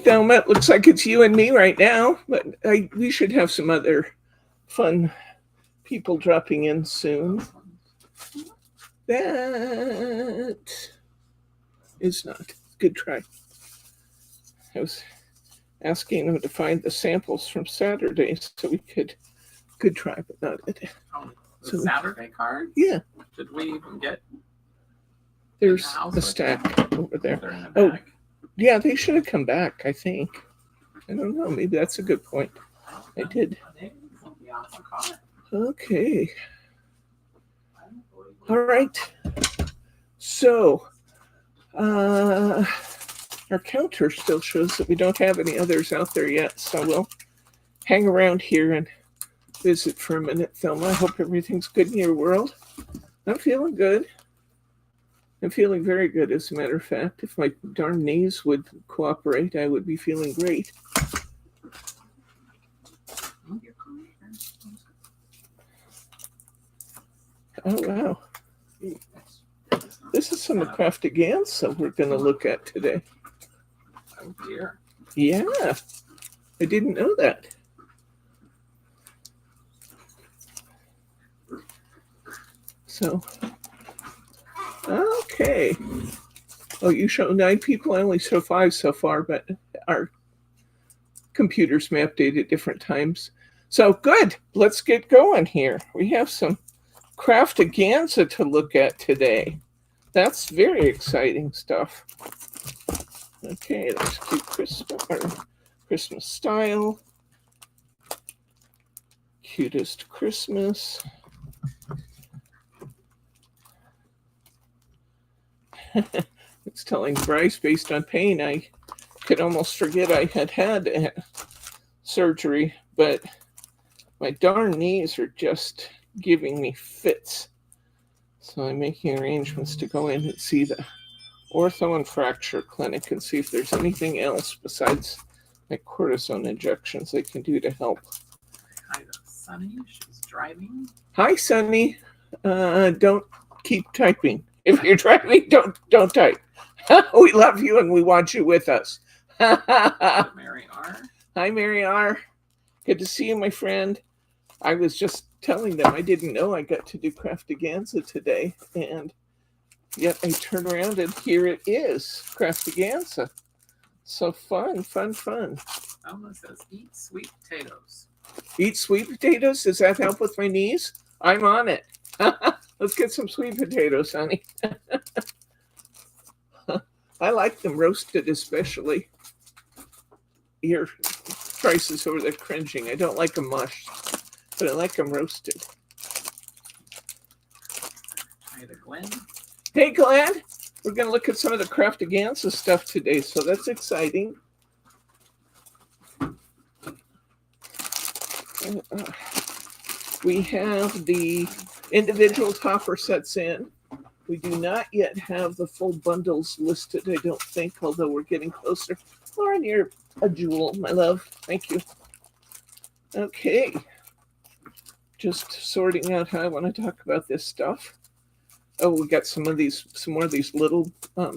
Thelma. It looks like it's you and me right now, but we should have some other fun people dropping in soon. That is not. Good try. I was asking them to find the samples from Saturday so we could. Good try, but not it. Oh, the Saturday card? Yeah. Did we even get? There's a stack over there. Oh, yeah, they should have come back, I think. I don't know. Maybe that's a good point. I did. Okay. All right. So, our counter still shows that we don't have any others out there yet. So we'll hang around here and visit for a minute, Thelma. I hope everything's good in your world. I'm feeling good. I'm feeling very good, as a matter of fact. If my darn knees would cooperate, I would be feeling great. Oh, wow. This is some Craftaganza we're going to look at today. Oh, dear. Yeah. I didn't know that. So, okay. Oh, you show 9 people. I only show 5 so far, but our computers may update at different times. So, good. Let's get going here. We have some Craftaganza to look at today. That's very exciting stuff. Okay, that's cute Christmas style. Cutest Christmas. It's telling Bryce, based on pain, I could almost forget I had surgery, but my darn knees are just giving me fits. So I'm making arrangements to go in and see the ortho and fracture clinic and see if there's anything else besides my cortisone injections they can do to help. Hi, Sunny. She's driving. Hi, Sunny. Don't keep typing. If you're driving, don't type. We love you and we want you with us. Mary R. Hi, Mary R. Good to see you, my friend. I was just telling them I didn't know I got to do Craftaganza today, and yet I turn around and here it is, Craftaganza. So fun. Alma says, eat sweet potatoes. Eat sweet potatoes? Does that help with my knees? I'm on it. Let's get some sweet potatoes, honey. I like them roasted especially. Your Price is over there cringing. I don't like them mushed, but I like them roasted. Hi to Glenn. Hey, Glenn. We're going to look at some of the Craftaganza stuff today, so that's exciting. We have the individual topper sets in. We do not yet have the full bundles listed, I don't think, although we're getting closer. Lauren, you're a jewel, my love. Thank you. Okay. Just sorting out how I want to talk about this stuff. Oh, we got some more of these little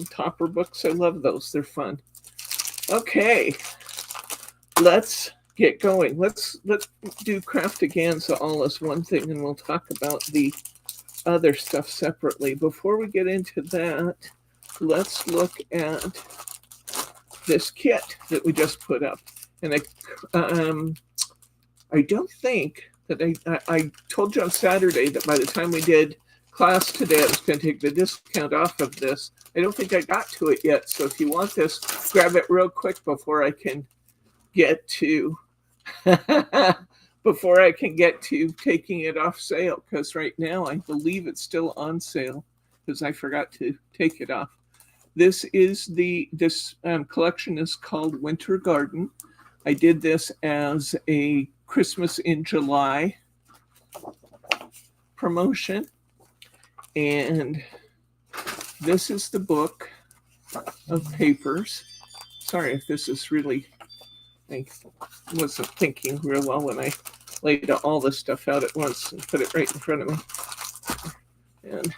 topper books. I love those. They're fun. Okay. Let's get going. Let's do Craftaganza all as one thing, and we'll talk about the other stuff separately. Before we get into that, let's look at this kit that we just put up. And I don't think that I told you on Saturday that by the time we did class today, I was going to take the discount off of this. I don't think I got to it yet. So if you want this, grab it real quick before I can get to taking it off sale, because right now I believe it's still on sale because I forgot to take it off. This collection is called Winter Garden. I did this as a Christmas in July promotion, and this is the book of papers. Sorry if this is really, I wasn't thinking real well when I laid all this stuff out at once and put it right in front of me. And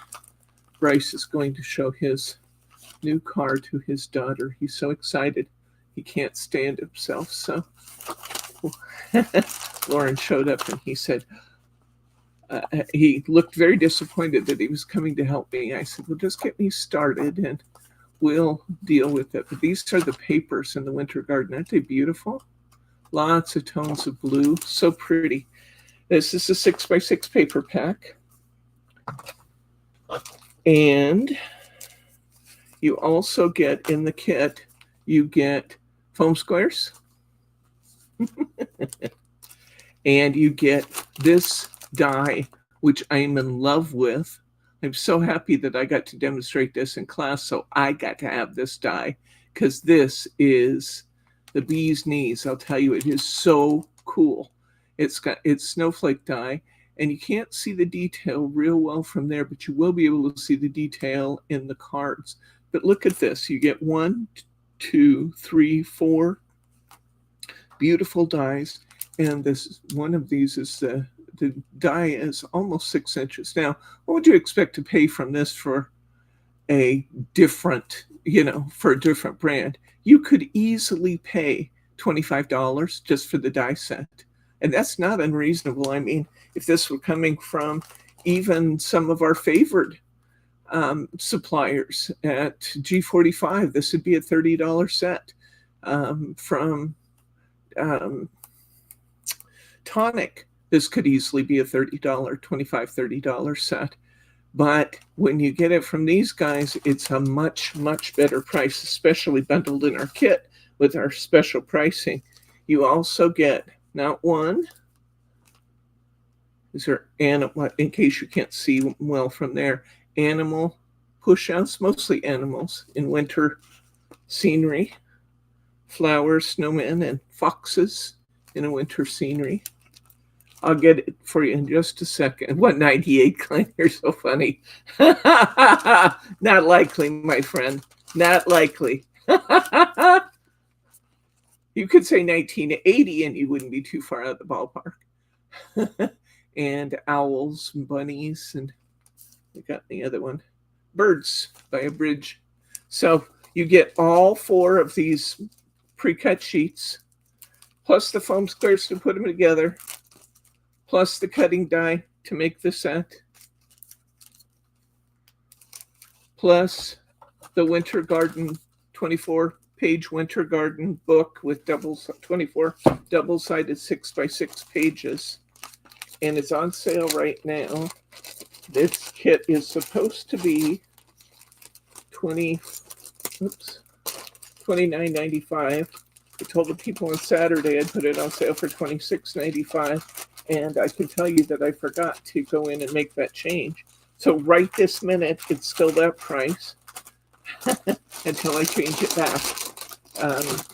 Bryce is going to show his new car to his daughter. He's so excited. he can't stand himself. So Lauren showed up and he said, he looked very disappointed that he was coming to help me. I said, well, just get me started and we'll deal with it. But these are the papers in the winter garden. Aren't they beautiful? Lots of tones of blue. So pretty. This is a 6x6 paper pack. And you also get in the kit, you get foam squares. And you get this die, which I'm in love with. I'm so happy that I got to demonstrate this in class, so I got to have this die, because this is the bee's knees. I'll tell you, it is so cool. It's snowflake die, and you can't see the detail real well from there, but you will be able to see the detail in the cards. But look at this. You get 1, 2, 3, 4 beautiful dies, and this one of these is the die is almost 6 inches. Now, what would you expect to pay from this for a different, for a different brand? You could easily pay $25 just for the die set. And that's not unreasonable. I mean, if this were coming from even some of our favorite suppliers at G45, this would be a $30 set. From Tonic, this could easily be a $30, $25, $30 set. But when you get it from these guys, it's a much, much better price, especially bundled in our kit with our special pricing. You also get not one. These are animal, in case you can't see well from there, animal push-outs, mostly animals in winter scenery, flowers, snowmen, and foxes in a winter scenery. I'll get it for you in just a second. 198, Klein, you're so funny. Not likely, my friend. Not likely. You could say 1980 and you wouldn't be too far out of the ballpark. And owls and bunnies, and we got the other one, birds by a bridge. So you get all 4 of these pre-cut sheets, plus the foam squares to put them together, plus the cutting die to make the set, plus the Winter Garden 24-page Winter Garden book with 24 double-sided 6x6 pages. And it's on sale right now. This kit is supposed to be $29.95. I told the people on Saturday I'd put it on sale for $26.95. And I can tell you that I forgot to go in and make that change. So right this minute, it's still that price until I change it back.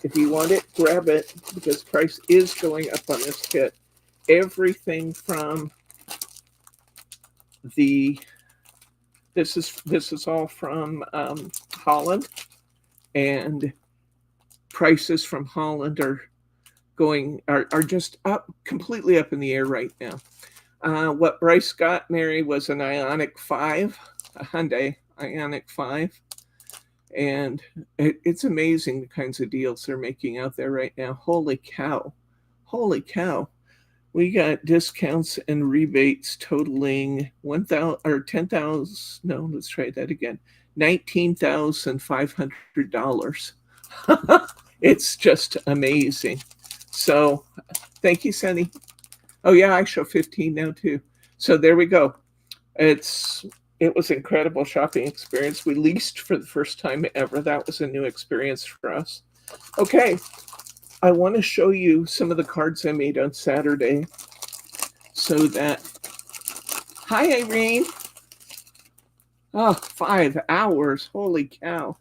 If you want it, grab it, because price is going up on this kit. Everything from this is all from Holland, and prices from Holland are just up, completely up in the air right now. What Bryce got, Mary, was an Ioniq 5, a Hyundai Ioniq 5. And it's amazing the kinds of deals they're making out there right now. Holy cow. Holy cow. We got discounts and rebates totaling $10,000. No, let's try that again. $19,500. It's just amazing. So thank you, Sunny. Oh yeah, I show 15 now too. So there we go. It was an incredible shopping experience. We leased for the first time ever. That was a new experience for us. Okay, I want to show you some of the cards I made on Saturday so that... Hi, Irene. Oh, 5 hours. Holy cow.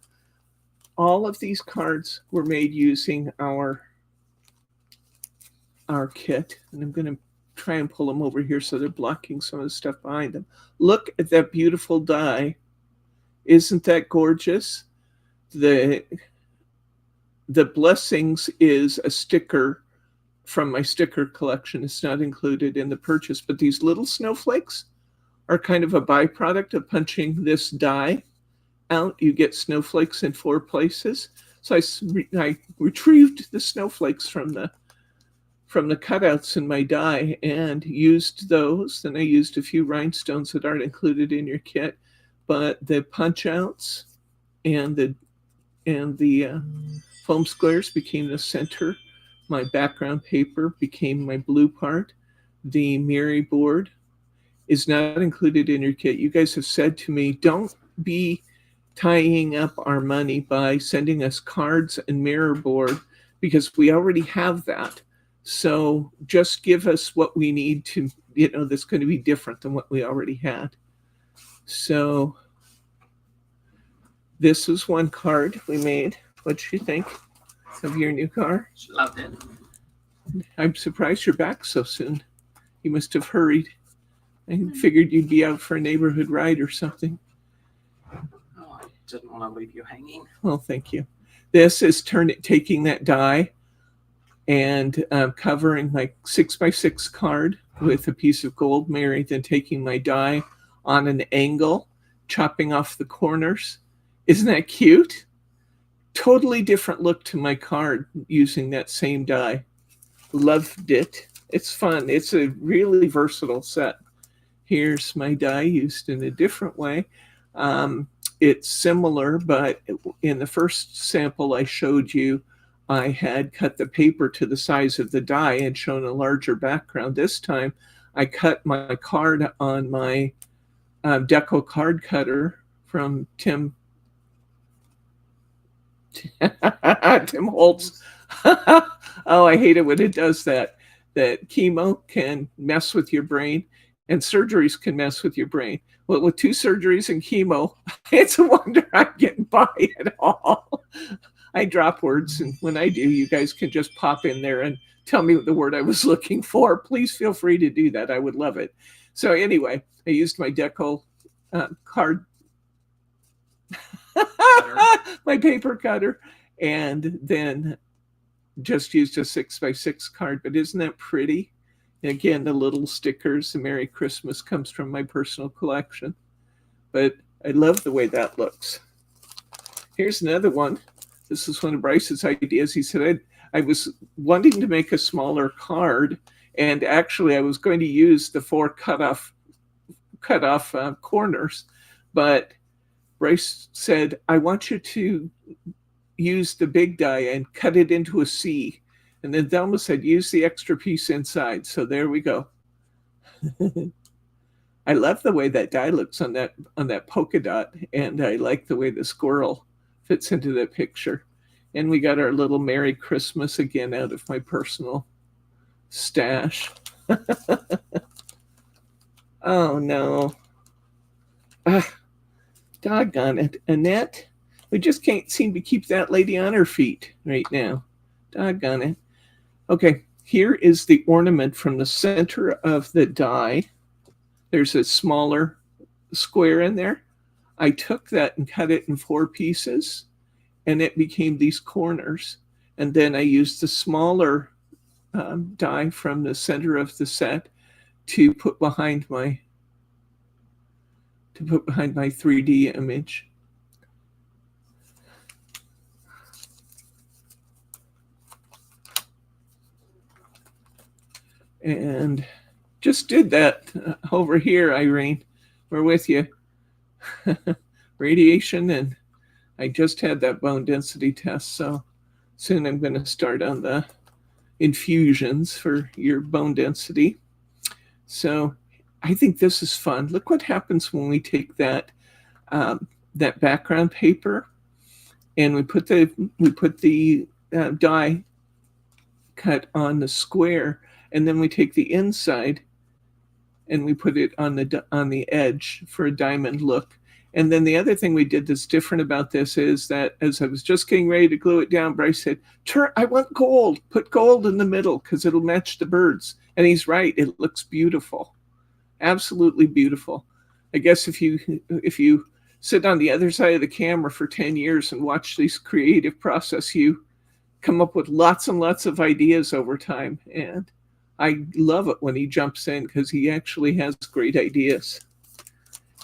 All of these cards were made using our kit. And I'm going to try and pull them over here so they're blocking some of the stuff behind them. Look at that beautiful die. Isn't that gorgeous? The Blessings is a sticker from my sticker collection. It's not included in the purchase, but these little snowflakes are kind of a byproduct of punching this die out. You get snowflakes in 4 places. So I retrieved the snowflakes from the cutouts in my die and used those. Then I used a few rhinestones that aren't included in your kit, but the punch outs and the foam squares became the center. My background paper became my blue part. The Mary board is not included in your kit. You guys have said to me, don't be tying up our money by sending us cards and mirror board because we already have that. So just give us what we need to, that's going to be different than what we already had. So this is one card we made. What'd you think of your new car? She loved it. I'm surprised you're back so soon. You must have hurried. I figured you'd be out for a neighborhood ride or something. Oh, I didn't want to leave you hanging. Well, thank you. This is taking that die and covering my 6x6 card with a piece of gold Mary, then taking my die on an angle, chopping off the corners. Isn't that cute? Totally different look to my card using that same die. Loved it. It's fun. It's a really versatile set. Here's my die used in a different way. It's similar, but in the first sample I showed you, I had cut the paper to the size of the die and shown a larger background. This time I cut my card on my Deco card cutter from Tim Holtz. Oh, I hate it when it does that. That chemo can mess with your brain and surgeries can mess with your brain. Well, with 2 surgeries and chemo, it's a wonder I'm getting by at all. I drop words, and when I do, you guys can just pop in there and tell me the word I was looking for. Please feel free to do that. I would love it. So anyway, I used my Deco card, my paper cutter, and then just used a 6x6 card. But isn't that pretty? Again, the little stickers, the Merry Christmas comes from my personal collection. But I love the way that looks. Here's another one. This is one of Bryce's ideas. He said, I was wanting to make a smaller card, and actually I was going to use the 4 cut off corners, but Bryce said, I want you to use the big die and cut it into a C. And then Thelma said, use the extra piece inside. So there we go. I love the way that die looks on that polka dot, and I like the way the squirrel fits into that picture. And we got our little Merry Christmas again out of my personal stash. Oh no. Doggone it. Annette, we just can't seem to keep that lady on her feet right now. Doggone it. Okay, here is the ornament from the center of the die. There's a smaller square in there. I took that and cut it in 4 pieces, and it became these corners. And then I used the smaller die from the center of the set to put behind my 3D image. And just did that over here, Irene. We're with you. Radiation, and I just had that bone density test, so soon I'm going to start on the infusions for your bone density. So I think this is fun. Look what happens when we take that that background paper and we put the die cut on the square, and then we take the inside and we put it on the edge for a diamond look. And then the other thing we did that's different about this is that as I was just getting ready to glue it down, Bryce said, I want gold. Put gold in the middle because it'll match the birds. And he's right. It looks beautiful. Absolutely beautiful. I guess if you sit on the other side of the camera for 10 years and watch this creative process, you come up with lots and lots of ideas over time. And I love it when he jumps in because he actually has great ideas.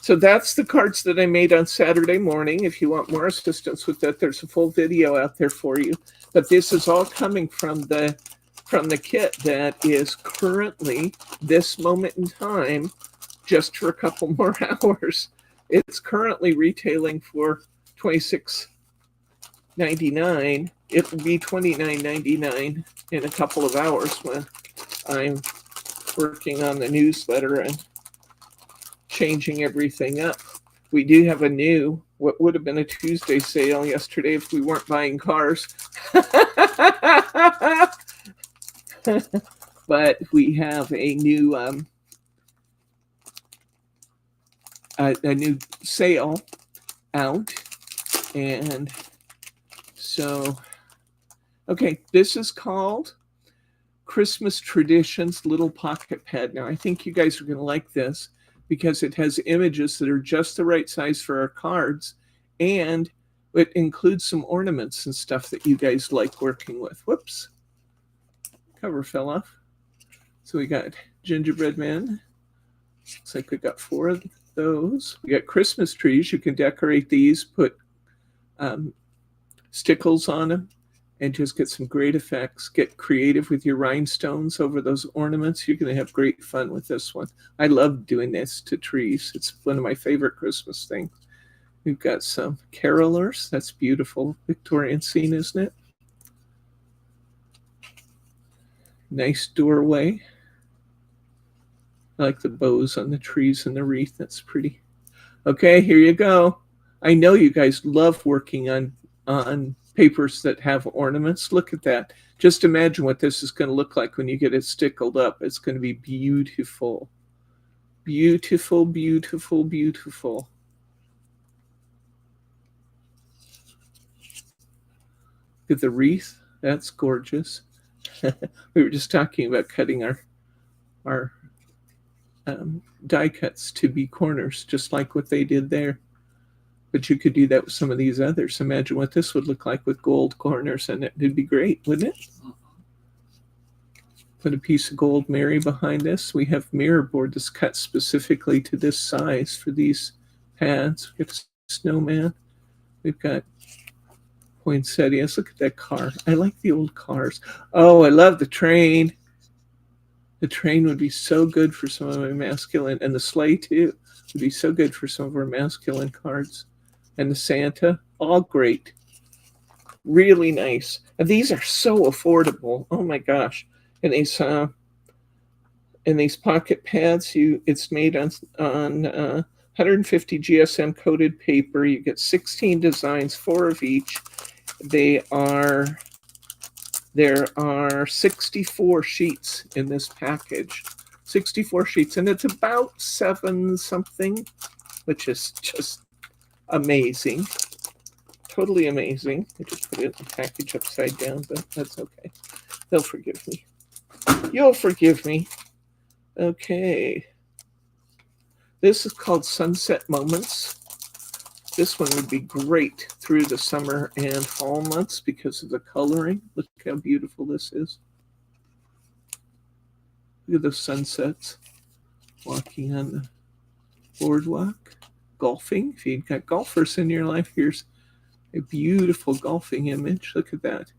So that's the cards that I made on Saturday morning. If you want more assistance with that, there's a full video out there for you. But this is all coming from the kit that is currently, this moment in time, just for a couple more hours. It's currently retailing for $26.99. It will be $29.99 in a couple of hours when I'm working on the newsletter and changing everything up. We do have a new, what would have been a Tuesday sale yesterday if we weren't buying cars. But we have a new sale out, and so okay, this is called Christmas Traditions Little Pocket Pad. Now I think you guys are going to like this because it has images that are just the right size for our cards, and it includes some ornaments and stuff that you guys like working with. Whoops, cover fell off. So we got gingerbread man. Looks like we got 4 of those. We got Christmas trees. You can decorate these, put stickles on them, and just get some great effects. Get creative with your rhinestones over those ornaments. You're going to have great fun with this one. I love doing this to trees. It's one of my favorite Christmas things. We've got some carolers. That's beautiful. Victorian scene, isn't it? Nice doorway. I like the bows on the trees and the wreath. That's pretty. Okay, here you go. I know you guys love working on papers that have ornaments. Look at that. Just imagine what this is going to look like when you get it stickled up. It's going to be beautiful. Beautiful, beautiful, beautiful. Look at the wreath. That's gorgeous. We were just talking about cutting our die cuts to be corners, just like what they did there. But you could do that with some of these others. Imagine what this would look like with gold corners, and it'd be great, wouldn't it? Put a piece of gold Mary behind this. We have mirror board that's cut specifically to this size for these pads. We've got a snowman. We've got poinsettias. Look at that car. I like the old cars. Oh, I love the train. The train would be so good for some of my masculine, and the sleigh too would be so good for some of our masculine cards. And the Santa, all great. Really nice. And these are so affordable. Oh my gosh. And these pocket pads, it's made on 150 GSM coated paper. You get 16 designs, 4 of each. There are 64 sheets in this package. 64 sheets, and it's about 7 something, which is just amazing. Totally amazing. I just put it in the package upside down, but that's okay. They'll forgive me. You'll forgive me. Okay. This is called Sunset Moments. This one would be great through the summer and fall months because of the coloring. Look how beautiful this is. Look at the sunsets. Walking on the boardwalk. Golfing. If you've got golfers in your life, here's a beautiful golfing image. Look at that.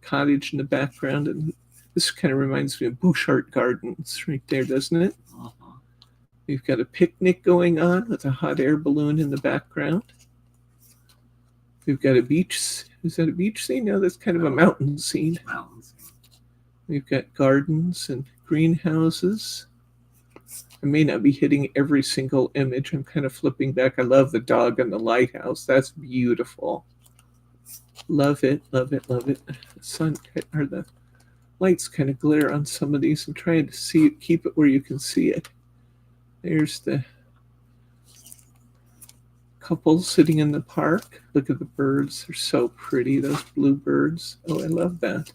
Cottage in the background. And this kind of reminds me of Bouchard Gardens right there, doesn't it? Uh-huh. We've got a picnic going on with a hot air balloon in the background. We've got a beach. Is that a beach scene? No, that's kind of a mountain scene. We've got gardens and greenhouses. I may not be hitting every single image. I'm kind of flipping back. I love the dog and the lighthouse. That's beautiful. Love it, love it, love it. The sun or the lights kind of glare on some of these. I'm trying to see it, keep it where you can see it. There's the couple sitting in the park. Look at the birds. They're so pretty, those blue birds. Oh, I love that.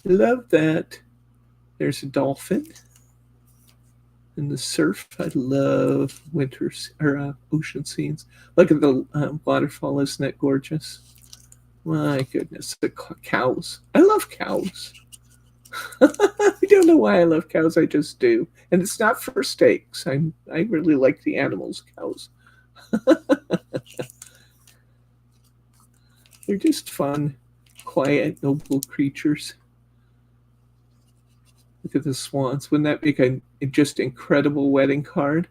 I love that. There's a dolphin. In the surf, I love ocean scenes. Look at the waterfall. Isn't that gorgeous? My goodness, the cows. I love cows. I don't know why I love cows. I just do, and it's not for steaks. I really like the animals, cows. They're just fun, quiet, noble creatures. Look at the swans. Wouldn't that make a just incredible wedding card?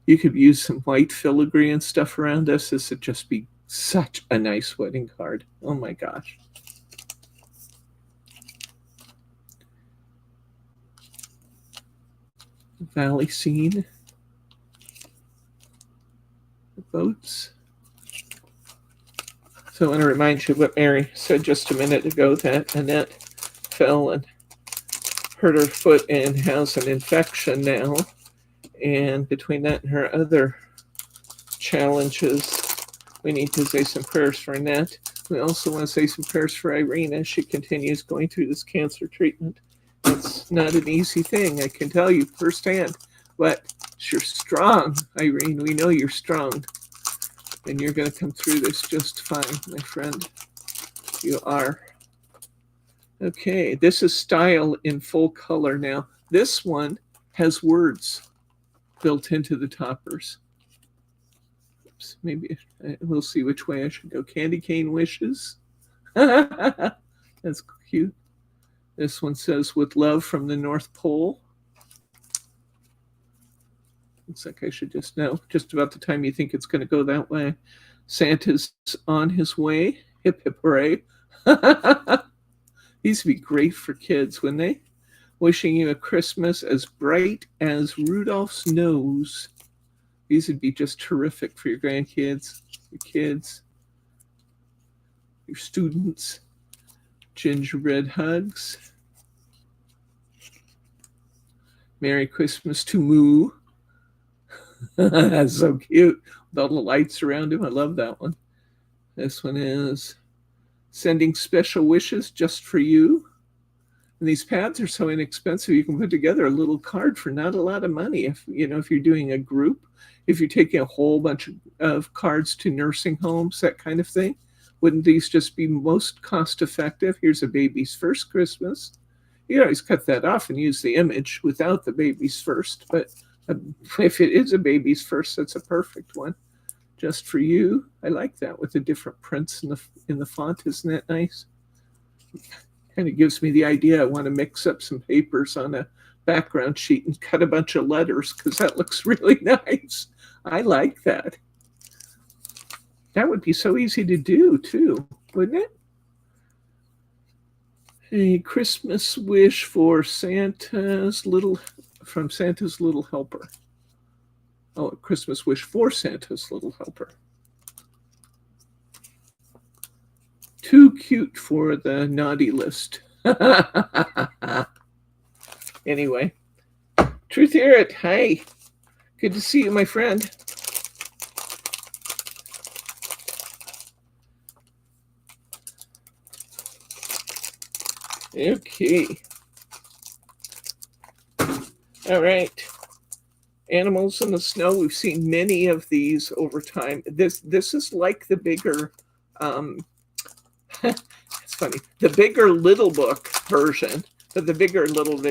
You could use some white filigree and stuff around this. This would just be such a nice wedding card. Oh my gosh. Valley scene. The boats. So I want to remind you what Mary said just a minute ago, that Annette fell and hurt her foot and has an infection now. And between that and her other challenges, we need to say some prayers for Annette. We also want to say some prayers for Irene as she continues going through this cancer treatment. It's not an easy thing, I can tell you firsthand, but you're strong, Irene. We know you're strong, and you're going to come through this just fine, my friend. You are. Okay, this is Style in full color now. This one has words built into the toppers. Oops, maybe we'll see which way I should go. Candy cane wishes. That's cute. This one says, with love from the North Pole. Looks like I should just know, just about the time you think it's going to go that way. Santa's on his way. Hip, hip, hooray. These would be great for kids, wouldn't they? Wishing you a Christmas as bright as Rudolph's nose. These would be just terrific for your grandkids, your kids, your students. Gingerbread hugs. Merry Christmas to Moo. That's so cute. With all the lights around him. I love that one. This one is sending special wishes just for you. And these pads are so inexpensive, you can put together a little card for not a lot of money. If you're doing a group, if you're taking a whole bunch of cards to nursing homes, that kind of thing, wouldn't these just be most cost effective? Here's a baby's first Christmas. You can always cut that off and use the image without the baby's first, but if it is a baby's first, that's a perfect one. Just for you. I like that with the different prints in the font. Isn't that nice? Kind of gives me the idea I want to mix up some papers on a background sheet and cut a bunch of letters, because that looks really nice. I like that. That would be so easy to do too, wouldn't it? A Christmas wish for from Santa's Little Helper. Oh, a Christmas wish for Santa's Little Helper. Too cute for the naughty list. Anyway, Truth Errant, hi. Good to see you, my friend. Okay. All right. Animals in the snow. We've seen many of these over time. This is like the bigger, it's funny, the bigger Little Book version, but the bigger Little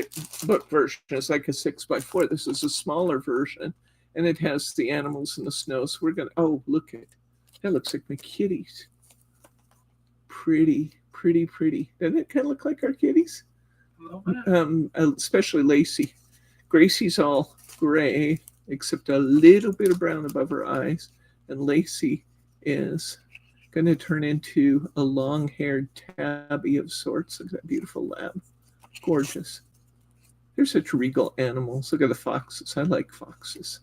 Book version is like a 6x4. This is a smaller version, and it has the animals in the snow. So we're gonna, oh, look at that, looks like my kitties. Pretty, pretty, pretty. Doesn't it kind of look like our kitties? Especially Lacey. Gracie's all gray, except a little bit of brown above her eyes. And Lacey is going to turn into a long-haired tabby of sorts. Look at that beautiful lab. Gorgeous. They're such regal animals. Look at the foxes. I like foxes.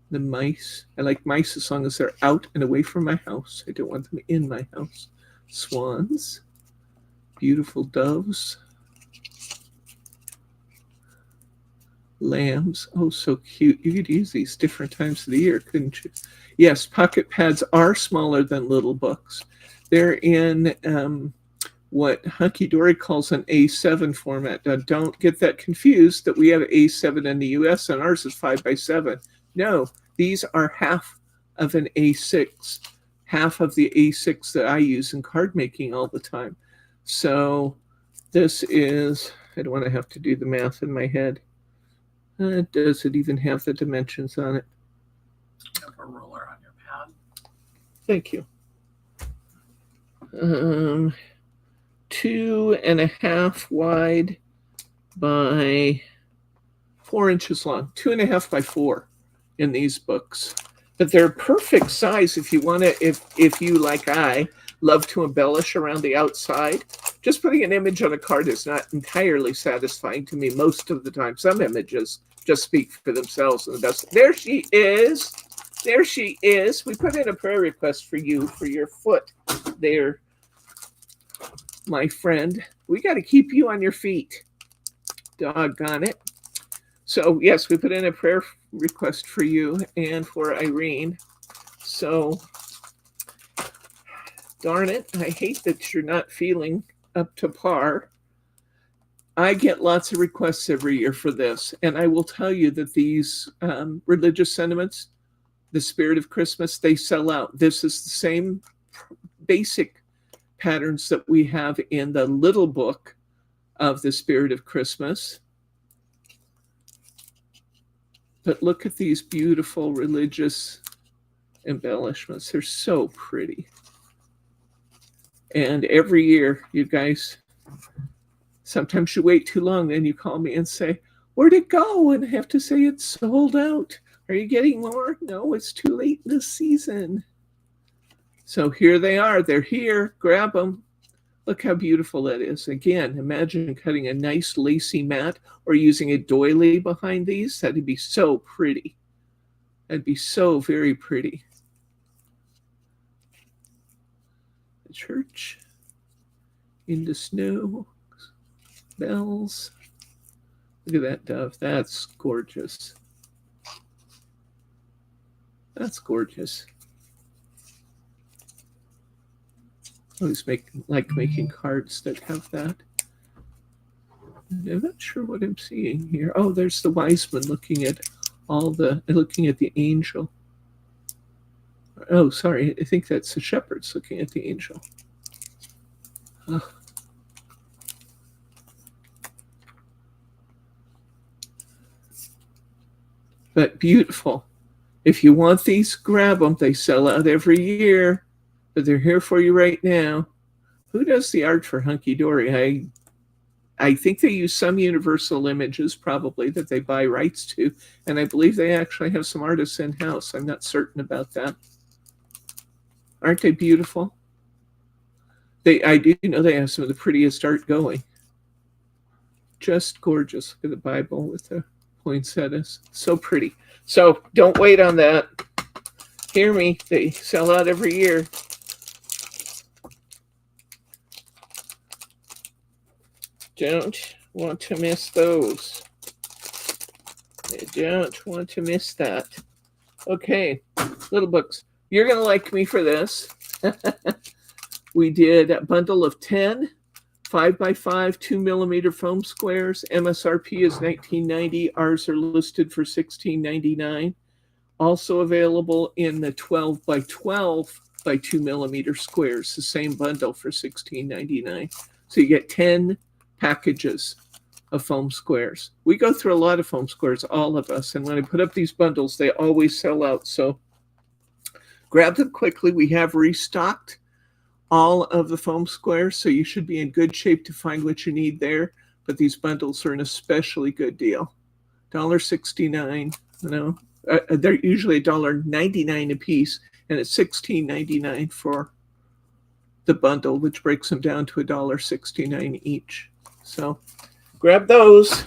The mice. I like mice as long as they're out and away from my house. I don't want them in my house. Swans. Beautiful doves. Lambs. Oh, so cute. You could use these different times of the year, couldn't you? Yes, pocket pads are smaller than Little Books. They're in what Hunky Dory calls an A7 format. Now, don't get that confused that we have A7 in the US and ours is 5x7. No, these are half of an A6, half of the A6 that I use in card making all the time. So This is, I don't want to have to do the math in my head. Does it even have the dimensions on it? You have a ruler on your pad. Thank you. 2.5 wide by 4 inches long, 2.5 by 4 in these books. But they're perfect size if you want to, if you, like I, love to embellish around the outside. Just putting an image on a card is not entirely satisfying to me most of the time. Some images just speak for themselves and the best. There she is. There she is. We put in a prayer request for you, for your foot there, my friend. We got to keep you on your feet. Doggone it. So, yes, we put in a prayer request for you and for Irene. So, darn it, I hate that you're not feeling up to par. I get lots of requests every year for this, and I will tell you that these religious sentiments, the spirit of Christmas, they sell out. This is the same basic patterns that we have in the little book of the spirit of Christmas. But look at these beautiful religious embellishments. They're so pretty. And every year, you guys, sometimes you wait too long, then you call me and say, where'd it go? And I have to say it's sold out. Are you getting more? No, it's too late in the season. So here they are. They're here. Grab them. Look how beautiful that is. Again, imagine cutting a nice lacy mat or using a doily behind these. That'd be so pretty. That'd be so very pretty. The church in the snow. Bells. Look at that dove. That's gorgeous. That's gorgeous. I always like making cards that have that. I'm not sure what I'm seeing here. Oh, there's the wise man looking at the angel. Oh, sorry. I think that's the shepherds looking at the angel. Oh. But beautiful. If you want these, grab them. They sell out every year, but they're here for you right now. Who does the art for Hunky Dory? I think they use some Universal Images, probably, that they buy rights to, and I believe they actually have some artists in-house. I'm not certain about that. Aren't they beautiful? I do know they have some of the prettiest art going. Just gorgeous. Look at the Bible with the poinsettias. So pretty. So don't wait on that. Hear me. They sell out every year. Don't want to miss those. I don't want to miss that. Okay, little books. You're going to like me for this. We did a bundle of 10 5x5 2mm foam squares. MSRP is $19.90. Ours are listed for $16.99. Also available in the 12x12 by 2mm squares. The same bundle for $16.99. So you get 10 packages of foam squares. We go through a lot of foam squares, all of us. And when I put up these bundles, they always sell out. So grab them quickly. We have restocked all of the foam squares, so you should be in good shape to find what you need there. But these bundles are an especially good deal. $1.69, you know. They're usually $1.99 a piece, and it's $16.99 for the bundle, which breaks them down to $1.69 each. So grab those.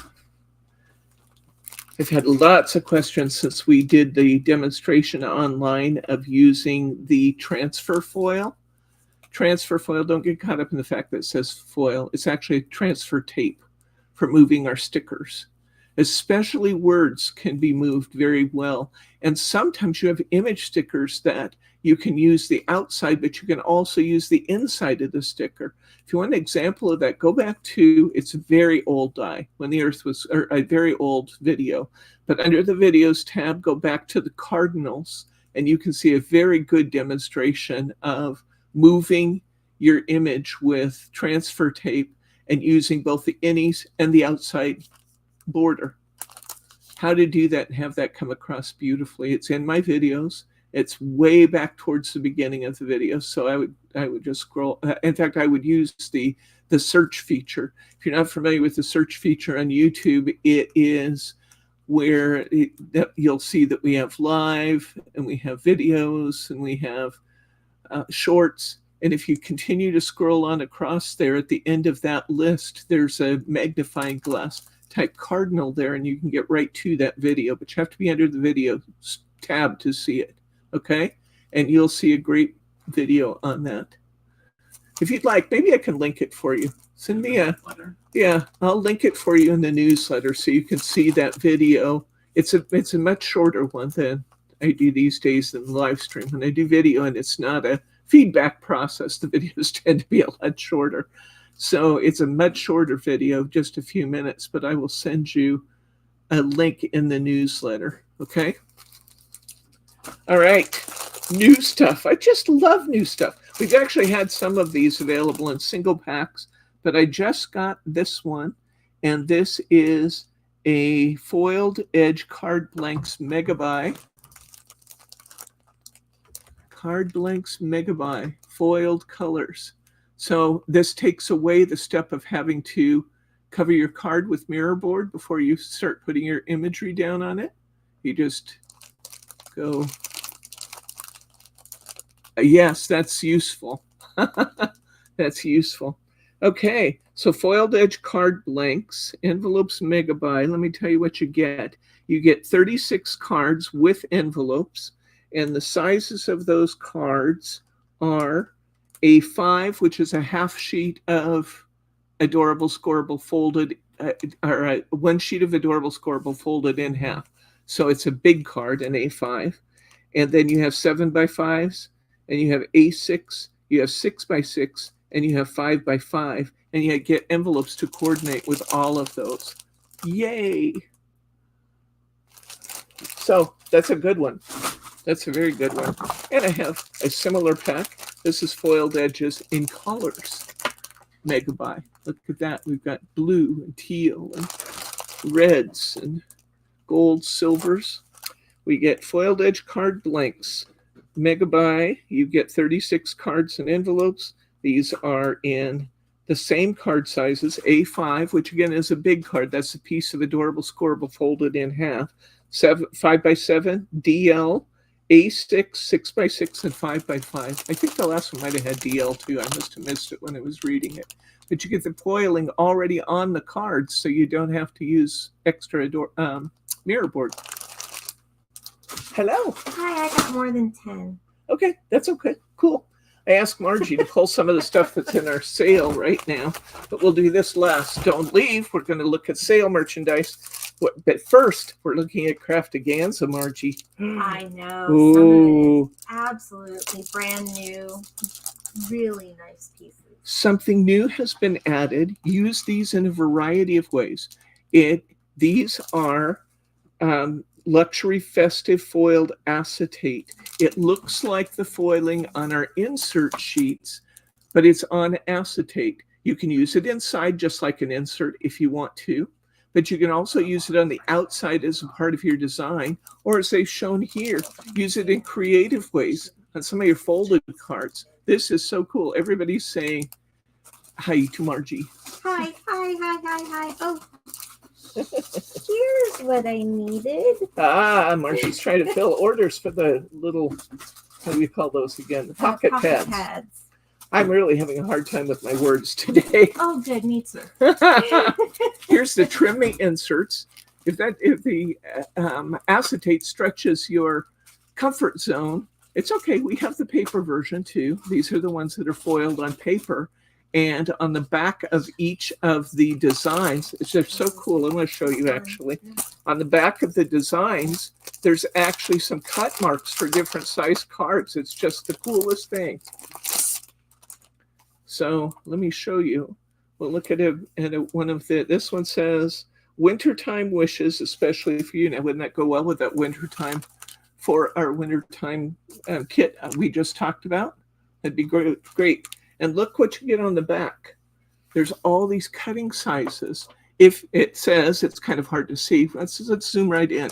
I've had lots of questions since we did the demonstration online of using the transfer foil. Transfer foil, don't get caught up in the fact that it says foil. It's actually transfer tape for moving our stickers. Especially words can be moved very well. And sometimes you have image stickers that you can use the outside, but you can also use the inside of the sticker. If you want an example of that, go back to, it's a very old die, when the Earth was, or a very old video. But under the videos tab, go back to the Cardinals, and you can see a very good demonstration of moving your image with transfer tape and using both the innies and the outside border. How to do that and have that come across beautifully. It's in my videos. It's way back towards the beginning of the video. So I would just scroll. In fact, I would use the search feature. If you're not familiar with the search feature on YouTube, it is where you'll see that we have live and we have videos and we have shorts. And if you continue to scroll on across there, at the end of that list, there's a magnifying glass. Type cardinal there and you can get right to that video, but you have to be under the video tab to see it. Okay? And you'll see a great video on that. If you'd like, maybe I can link it for you. Send me yeah, I'll link it for you in the newsletter so you can see that video. It's a much shorter one than I do these days in the live stream. When I do video and it's not a feedback process, the videos tend to be a lot shorter. So it's a much shorter video, just a few minutes, but I will send you a link in the newsletter. Okay? All right. New stuff. I just love new stuff. We've actually had some of these available in single packs, but I just got this one, and this is a foiled edge card blanks Megabuy. Card blanks Megabuy, foiled colors. So this takes away the step of having to cover your card with mirror board before you start putting your imagery down on it. You just go. Yes, that's useful. That's useful. Okay, so foiled edge card blanks, envelopes Megabuy. Let me tell you what you get. You get 36 cards with envelopes, and the sizes of those cards are A5, which is a half sheet of Adorable Scoreable folded, or one sheet of Adorable Scoreable folded in half. So it's a big card, an A5. And then you have 7x5s, and you have A6, you have 6x6, and you have 5x5, and you get envelopes to coordinate with all of those. Yay! So that's a good one. That's a very good one. And I have a similar pack. This is foiled edges in colors. Megabuy. Look at that. We've got blue and teal and reds and gold, silvers. We get foiled edge card blanks. Megabuy. You get 36 cards and envelopes. These are in the same card sizes, A5, which again is a big card. That's a piece of Adorable Scoreable folded in half. 5x7, DL, A6, 6x6, and 5x5. I think the last one might have had DL too. I must have missed it when I was reading it. But you get the foiling already on the cards, so you don't have to use extra mirror board. Hello. Hi, I got more than 10. Okay, that's okay. Cool. I asked Margie to pull some of the stuff that's in our sale right now, but we'll do this last. Don't leave. We're going to look at sale merchandise. But first, we're looking at Craftaganza, Margie. I know. Ooh. Some of it is absolutely brand new. Really nice pieces. Something new has been added. Use these in a variety of ways. These are luxury festive foiled acetate. It looks like the foiling on our insert sheets, but it's on acetate. You can use it inside just like an insert if you want to, but you can also use it on the outside as a part of your design, or as they've shown here, use it in creative ways on some of your folded cards. This is so cool. Everybody's saying hi to Margie. Hi. Oh, here's what I needed. Margie's trying to fill orders for the little, what do you call those again? The pocket pads. I'm really having a hard time with my words today. Oh, good. Me too. Here's the trimming inserts. If the acetate stretches your comfort zone, it's okay. We have the paper version too. These are the ones that are foiled on paper. And on the back of each of the designs, they're so cool. I'm going to show you actually. On the back of the designs, there's actually some cut marks for different size cards. It's just the coolest thing. So let me show you. We'll look at one of the, this one says, wintertime wishes, especially for you. Now, wouldn't that go well with that wintertime for our wintertime kit we just talked about? That'd be great. And look what you get on the back. There's all these cutting sizes. If it says, it's kind of hard to see. Let's zoom right in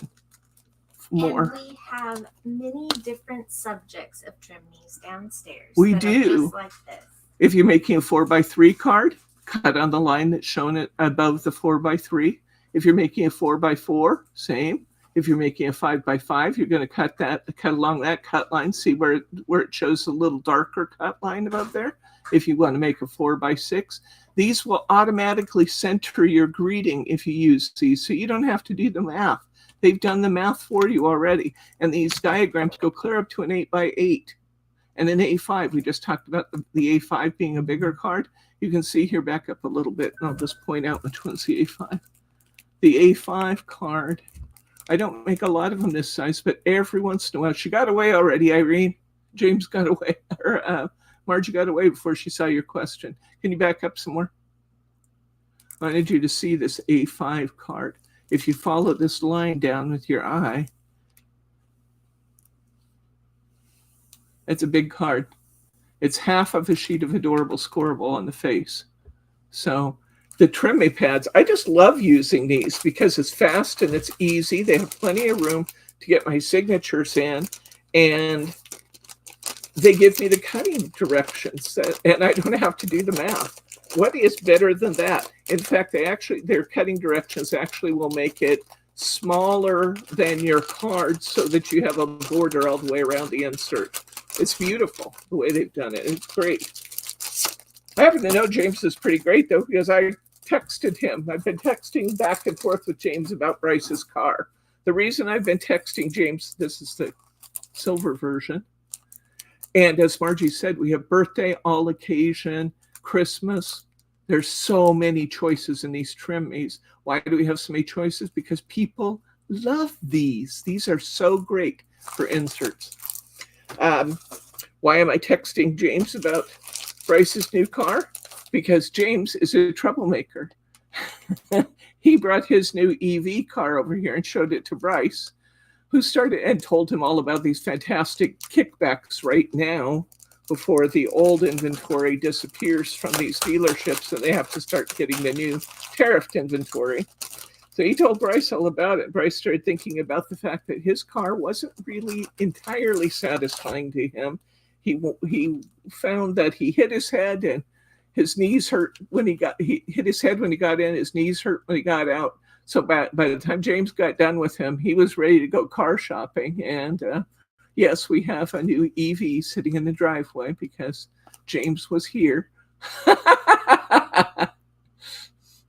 more. And we have many different subjects of trim knees downstairs. We that are do. just like this. If you're making a 4x3 card, cut on the line that's shown it above the 4x3. If you're making a 4x4, same. If you're making a 5x5, you're going to cut along that cut line. See where it shows a little darker cut line above there. If you want to make a 4x6, these will automatically center your greeting if you use these, so you don't have to do the math. They've done the math for you already, and these diagrams go clear up to an 8x8 and an A5. We just talked about the A5 being a bigger card. You can see here, back up a little bit, and I'll just point out which one's the A5. The A5 card. I don't make a lot of them this size, but every once in a while, she got away already, Irene. James got away, or Margie got away before she saw your question. Can you back up some more? I wanted you to see this A5 card. If you follow this line down with your eye, it's a big card. It's half of a sheet of Adorable Scoreable on the face. So the Trim-Me pads, I just love using these because it's fast and it's easy. They have plenty of room to get my signatures in, and they give me the cutting directions, and I don't have to do the math. What is better than that? In fact, their cutting directions actually will make it smaller than your card so that you have a border all the way around the insert. It's beautiful the way they've done it. It's great. I happen to know James is pretty great, though, because I texted him. I've been texting back and forth with James about Bryce's car. The reason I've been texting James, this is the silver version. And as Margie said, we have birthday, all occasion, Christmas. There's so many choices in these Trim-Me's. Why do we have so many choices? Because people love these. These are so great for inserts. Why am I texting James about Bryce's new car? Because James is a troublemaker. He brought his new EV car over here and showed it to Bryce, who started and told him all about these fantastic kickbacks right now before the old inventory disappears from these dealerships and they have to start getting the new tariffed inventory. So he told Bryce all about it. Bryce started thinking about the fact that his car wasn't really entirely satisfying to him. He found that he hit his head and his knees hurt when he hit his head when he got in, his knees hurt when he got out. So by the time James got done with him, he was ready to go car shopping. And yes, we have a new EV sitting in the driveway because James was here.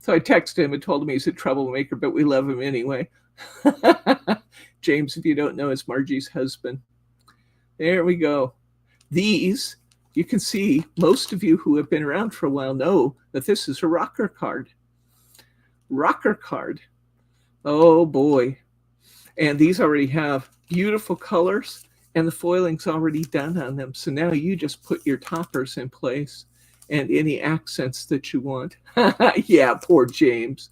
So I texted him and told him he's a troublemaker, but we love him anyway. James, if you don't know, is Margie's husband. There we go. These, you can see, most of you who have been around for a while know that this is a rocker card. Rocker card. Oh boy. And these already have beautiful colors and the foiling's already done on them. So now you just put your toppers in place and any accents that you want. Yeah, poor James.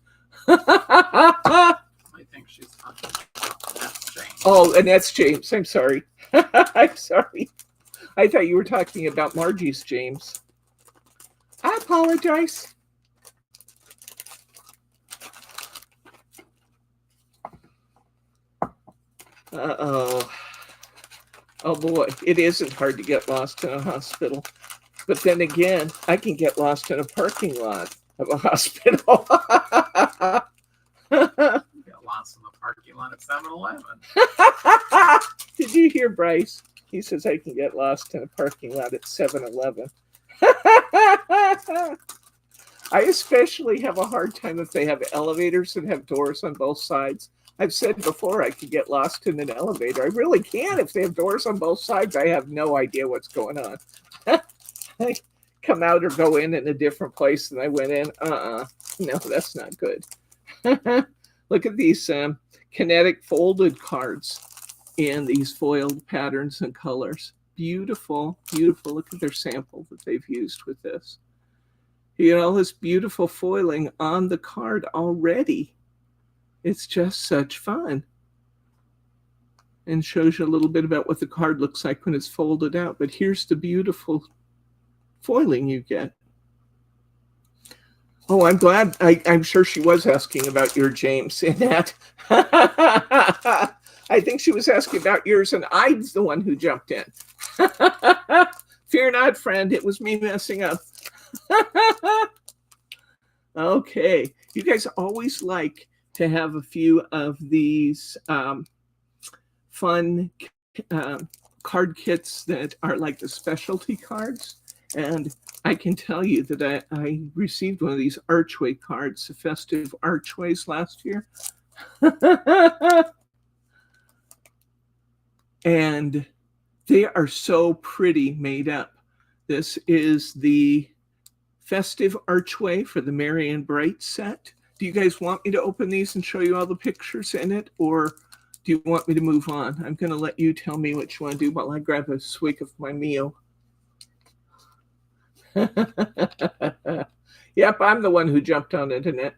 I think she's talking about that's James. Oh, and that's James. I'm sorry. I'm sorry. I thought you were talking about Margie's James. I apologize. Uh-oh. Oh boy, it isn't hard to get lost in a hospital. But then again, I can get lost in a parking lot of a hospital. Get lost in the parking lot at 7-Eleven. Did you hear Bryce? He says I can get lost in a parking lot at 7-Eleven. I especially have a hard time if they have elevators that have doors on both sides. I've said before I could get lost in an elevator. I really can. If they have doors on both sides, I have no idea what's going on. I come out or go in a different place than I went in. No, that's not good. Look at these kinetic folded cards in these foiled patterns and colors. Beautiful, beautiful. Look at their sample that they've used with this. You know, all this beautiful foiling on the card already. It's just such fun. And shows you a little bit about what the card looks like when it's folded out. But here's the beautiful foiling you get. Oh, I'm glad. I'm sure she was asking about your James, Annette. I think she was asking about yours, and I'm the one who jumped in. Fear not, friend. It was me messing up. Okay. You guys always like to have a few of these fun card kits that are like the specialty cards. And I can tell you that I received one of these Archway cards, the festive Archways last year. And they are so pretty made up. This is the festive Archway for the Merry and Bright set. Do you guys want me to open these and show you all the pictures in it, or do you want me to move on? I'm going to let you tell me what you want to do while I grab a swig of my meal. Yep, I'm the one who jumped on it, isn't it?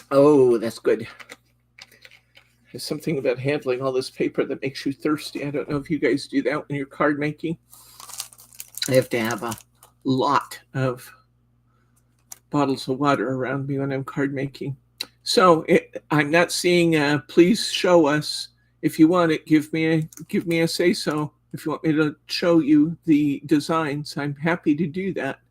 Oh, that's good. There's something about handling all this paper that makes you thirsty. I don't know if you guys do that when you're card making. I have to have a lot of bottles of water around me when I'm card making. So I'm not seeing. Please show us if you want it. Give me a say so. If you want me to show you the designs, I'm happy to do that.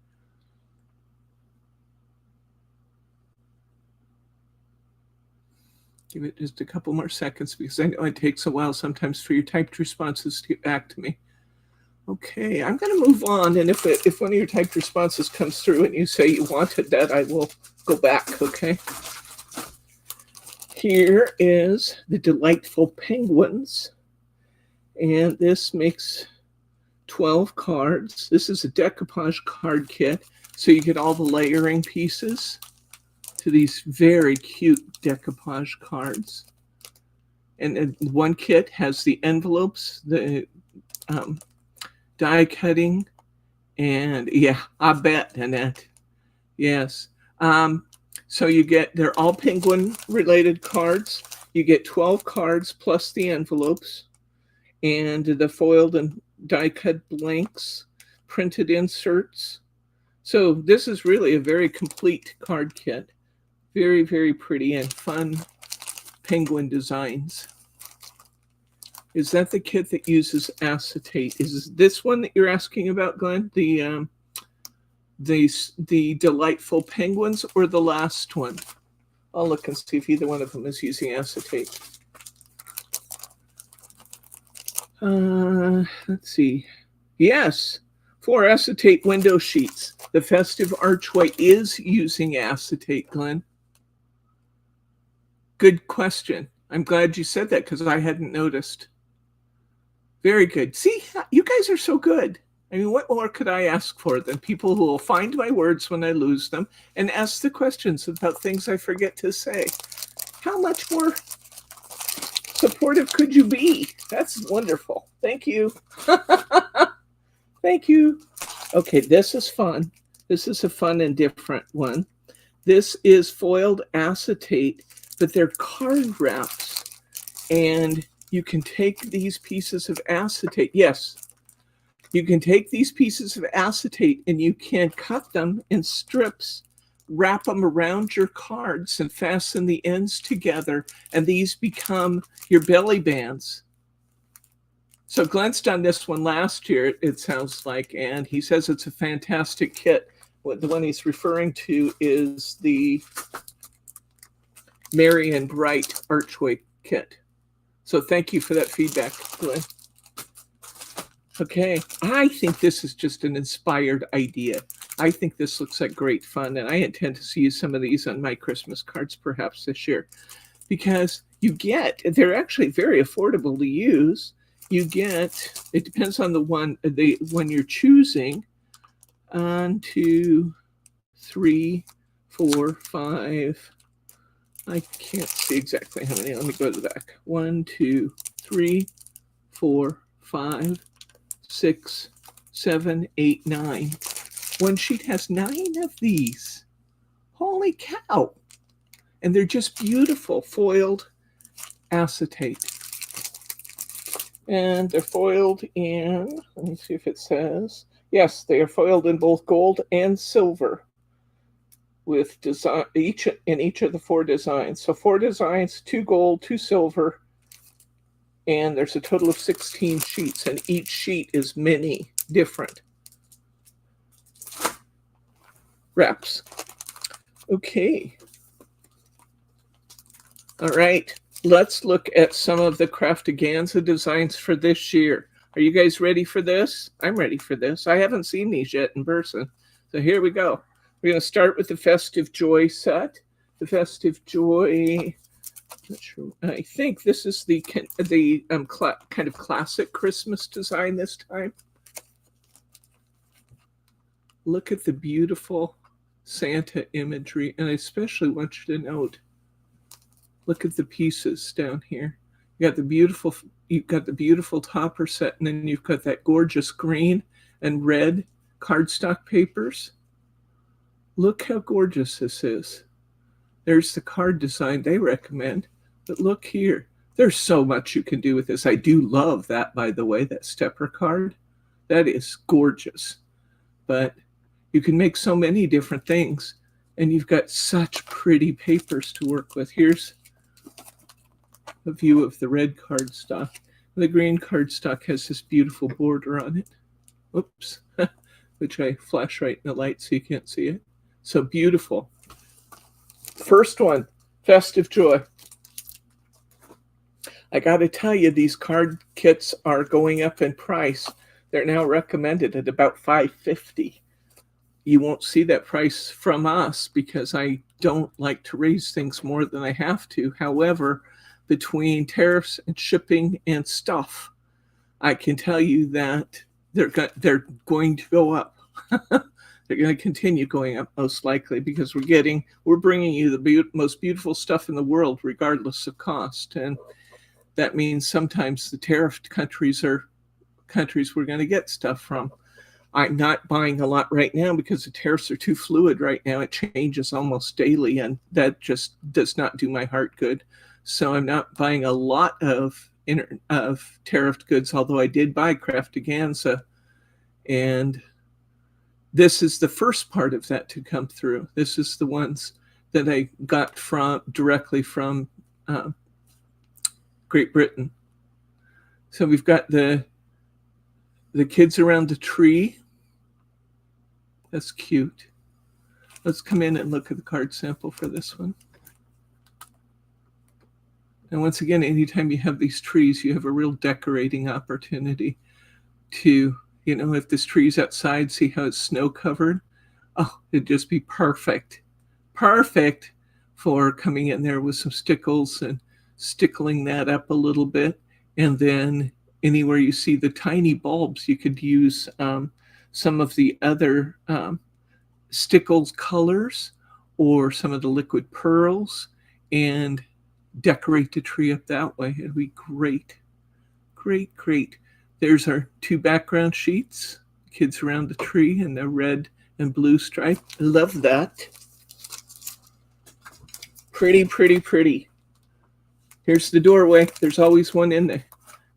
Give it just a couple more seconds because I know it takes a while sometimes for your typed responses to get back to me. Okay, I'm going to move on, and if one of your typed responses comes through and you say you wanted that, I will go back, okay? Here is the Delightful Penguins, and this makes 12 cards. This is a decoupage card kit, so you get all the layering pieces to these very cute decoupage cards. And one kit has the envelopes, the die cutting, and yeah, I bet, Annette. Yes. So they're all penguin related cards. You get 12 cards plus the envelopes and the foiled and die cut blanks, printed inserts. So this is really a very complete card kit. Very, very pretty and fun penguin designs. Is that the kit that uses acetate? Is this one that you're asking about, Glenn? The Delightful Penguins, or the last one? I'll look and see if either one of them is using acetate. Let's see. Yes, 4 acetate window sheets. The festive Archway is using acetate, Glenn. Good question. I'm glad you said that because I hadn't noticed. Very good. See, you guys are so good. I mean, what more could I ask for than people who will find my words when I lose them and ask the questions about things I forget to say? How much more supportive could you be? That's wonderful. Thank you. Thank you. Okay, this is fun. This is a fun and different one. This is foiled acetate, but they're card wraps. And you can take these pieces of acetate. Yes, you can take these pieces of acetate and you can cut them in strips, wrap them around your cards and fasten the ends together. And these become your belly bands. So Glenn's done this one last year, it sounds like, and he says it's a fantastic kit. The one he's referring to is the Merry and Bright Archway kit. So thank you for that feedback, Glenn. Okay, I think this is just an inspired idea. I think this looks like great fun, and I intend to see some of these on my Christmas cards perhaps this year, because they're actually very affordable to use. You get, it depends on the one you're choosing, 1, 2, 3, 4, 5. I can't see exactly how many. Let me go to the back. 1, 2, 3, 4, 5, 6, 7, 8, 9. One sheet has 9 of these. Holy cow. And they're just beautiful foiled acetate. And they're foiled in, let me see if it says, yes, they are foiled in both gold and silver with design each of the 4 designs. So 4 designs, 2 gold, 2 silver, and there's a total of 16 sheets, and each sheet is many different wraps. Okay. All right. Let's look at some of the Craftaganza designs for this year. Are you guys ready for this? I'm ready for this. I haven't seen these yet in person. So here we go. We're going to start with the Festive Joy set. The Festive Joy, not sure, I think this is the kind of classic Christmas design this time. Look at the beautiful Santa imagery, and I especially want you to note, look at the pieces down here. You've got the beautiful topper set, and then you've got that gorgeous green and red cardstock papers. Look how gorgeous this is. There's the card design they recommend, but look here. There's so much you can do with this. I do love that, by the way, that stepper card. That is gorgeous. But you can make so many different things, and you've got such pretty papers to work with. Here's a view of the red cardstock. The green cardstock has this beautiful border on it. Oops, which I flash right in the light so you can't see it. So beautiful. First one, Festive Joy. I got to tell you, these card kits are going up in price. They're now recommended at about $5.50. You won't see that price from us because I don't like to raise things more than I have to. However, between tariffs and shipping and stuff, I can tell you that they're going to go up. They're going to continue going up most likely because we're bringing you the most beautiful stuff in the world regardless of cost. And that means sometimes the tariffed countries are countries we're going to get stuff from. I'm not buying a lot right now because the tariffs are too fluid right now. It changes almost daily, and that just does not do my heart good. So I'm not buying a lot of tariffed goods, although I did buy Craftaganza. And this is the first part of that to come through. This is the ones that I got directly from Great Britain. So we've got the kids around the tree. That's cute. Let's come in and look at the card sample for this one. And once again, anytime you have these trees, you have a real decorating opportunity to, if this tree's outside, see how it's snow covered? Oh, it'd just be perfect. Perfect for coming in there with some stickles and stickling that up a little bit. And then anywhere you see the tiny bulbs, you could use some of the other stickles colors or some of the liquid pearls and decorate the tree up that way. It'd be great. Great, great. There's our 2 background sheets. Kids around the tree and the red and blue stripe. I love that. Pretty, pretty, pretty. Here's the doorway. There's always one in the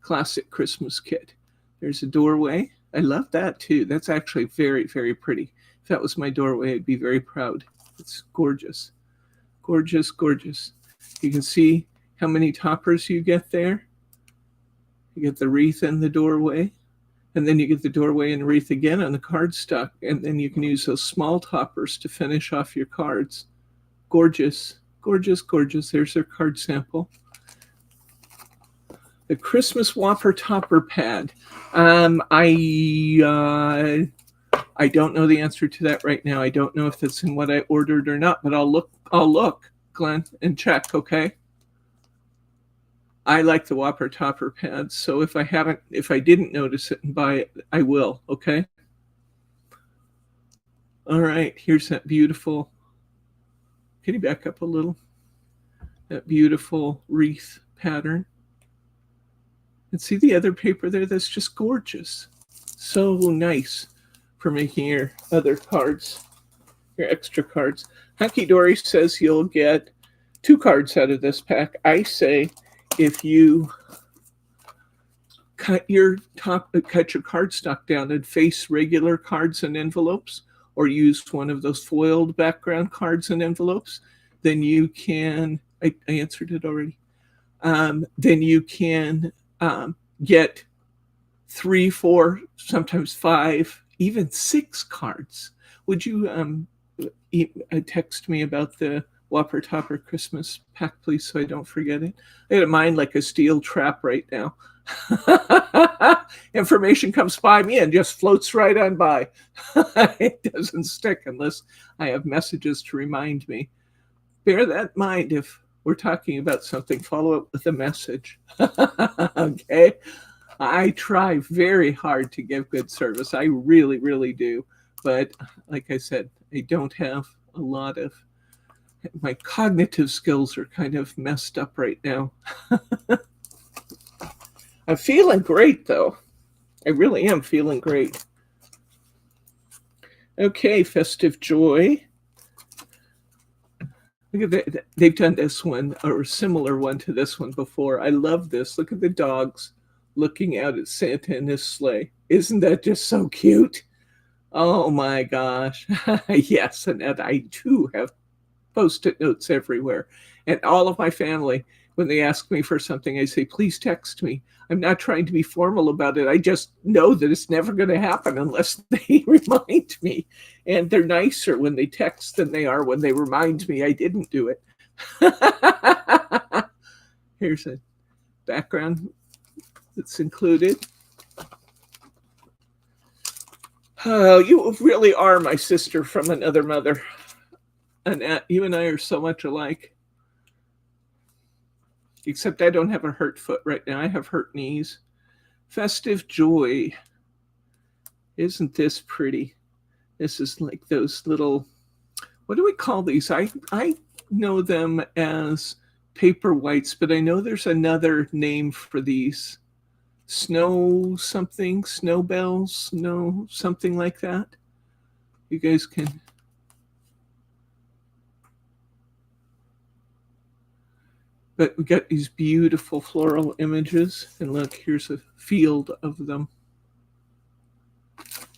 classic Christmas kit. There's a doorway. I love that too. That's actually very, very pretty. If that was my doorway, I'd be very proud. It's gorgeous. Gorgeous, gorgeous. You can see how many toppers you get there. You get the wreath in the doorway, and then you get the doorway and wreath again on the cardstock, and then you can use those small toppers to finish off your cards. Gorgeous, gorgeous, gorgeous. There's their card sample. The Christmas Whopper Topper Pad. I don't know the answer to that right now. I don't know if that's in what I ordered or not, but I'll look, Glenn, and check, okay? I like the Whopper Topper Pads, so if I didn't notice it and buy it, I will, okay? All right, here's that beautiful, can you back up a little? That beautiful wreath pattern. And see the other paper there? That's just gorgeous. So nice for making your other cards, your extra cards. Hunky Dory says you'll get 2 cards out of this pack. I say if you cut your cardstock down and face regular cards and envelopes, or use one of those foiled background cards and envelopes, then you can, I answered it already. Then you can get 3, 4, sometimes 5, even 6 cards. Would you text me about the Whopper Topper Christmas pack, please, so I don't forget it? I got mine like a steel trap right now. Information comes by me and just floats right on by. It doesn't stick unless I have messages to remind me. Bear that in mind if we're talking about something. Follow up with a message. Okay? I try very hard to give good service. I really, really do. But like I said, I don't have a lot of, my cognitive skills are kind of messed up right now. I'm feeling great, though. I really am feeling great. Okay, Festive Joy. Look at that. They've done this one, or a similar one to this one before. I love this. Look at the dogs looking out at Santa in his sleigh. Isn't that just so cute? Oh my gosh. Yes, and I too have Post-it notes everywhere. And all of my family, when they ask me for something, I say, please text me. I'm not trying to be formal about it. I just know that it's never going to happen unless they remind me. And they're nicer when they text than they are when they remind me I didn't do it. Here's a background that's included. Oh, you really are my sister from another mother. Annette, you and I are so much alike. Except I don't have a hurt foot right now. I have hurt knees. Festive Joy. Isn't this pretty? This is like those little, what do we call these? I know them as paper whites, but I know there's another name for these. Snow something, snow bells, snow something like that. You guys can. But we got these beautiful floral images, and look, here's a field of them.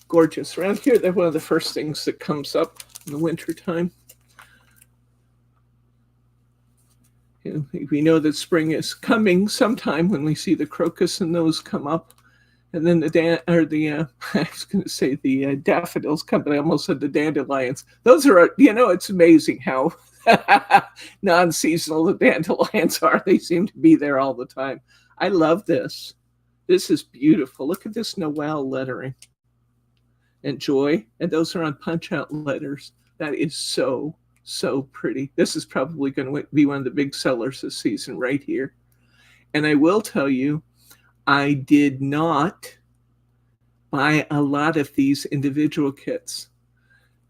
Gorgeous. Around here, they're one of the first things that comes up in the wintertime. You know, we know that spring is coming sometime when we see the crocus and those come up. And then I was going to say the daffodils come, but I almost said the dandelions. Those are, it's amazing how non-seasonal the dandelions are. They seem to be there all the time. I love this. This is beautiful. Look at this Noel lettering. And Joy. And those are on punch-out letters. That is so, so pretty. This is probably going to be one of the big sellers this season right here. And I will tell you, I did not buy a lot of these individual kits.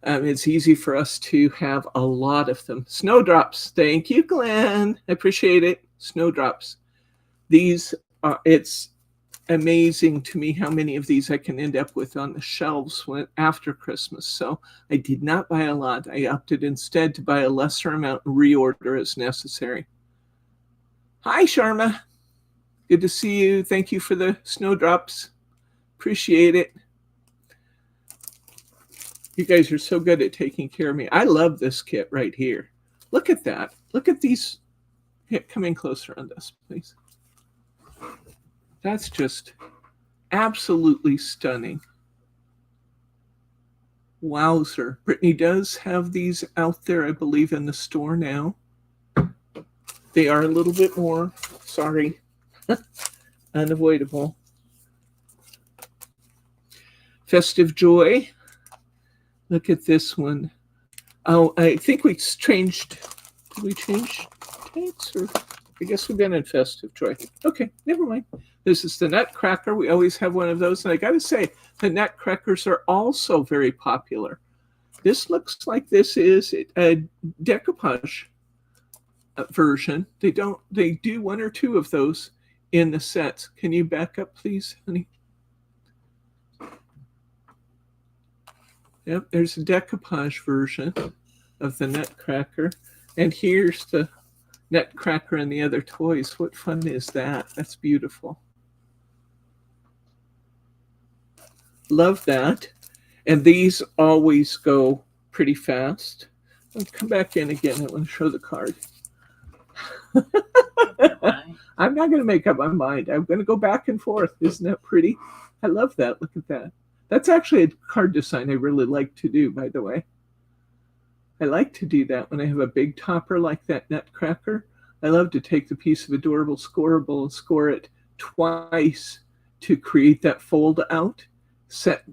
It's easy for us to have a lot of them. Snowdrops. Thank you, Glenn. I appreciate it. Snowdrops. These are, it's amazing to me how many of these I can end up with on the shelves after Christmas. So I did not buy a lot. I opted instead to buy a lesser amount and reorder as necessary. Hi, Sharma. Good to see you. Thank you for the snowdrops. Appreciate it. You guys are so good at taking care of me. I love this kit right here. Look at that. Look at these. Yeah, come in closer on this, please. That's just absolutely stunning. Wowzer. Brittany does have these out there, I believe, in the store now. They are a little bit more, sorry, unavoidable. Festive Joy. Look at this one. Oh, I think we changed. Did we change dates? Or I guess we've been in Festive Joy. Okay, never mind. This is the Nutcracker. We always have one of those. And I got to say, the Nutcrackers are also very popular. This looks like this is a decoupage version. They do one or two of those in the sets. Can you back up, please, honey? Yep, there's a decoupage version of the Nutcracker. And here's the Nutcracker and the other toys. What fun is that? That's beautiful. Love that. And these always go pretty fast. I'll come back in again. I want to show the card. Right. I'm not going to make up my mind. I'm going to go back and forth. Isn't that pretty? I love that. Look at that. That's actually a card design I really like to do, by the way. I like to do that when I have a big topper like that Nutcracker. I love to take the piece of Adorable Scoreable and score it twice to create that fold out, set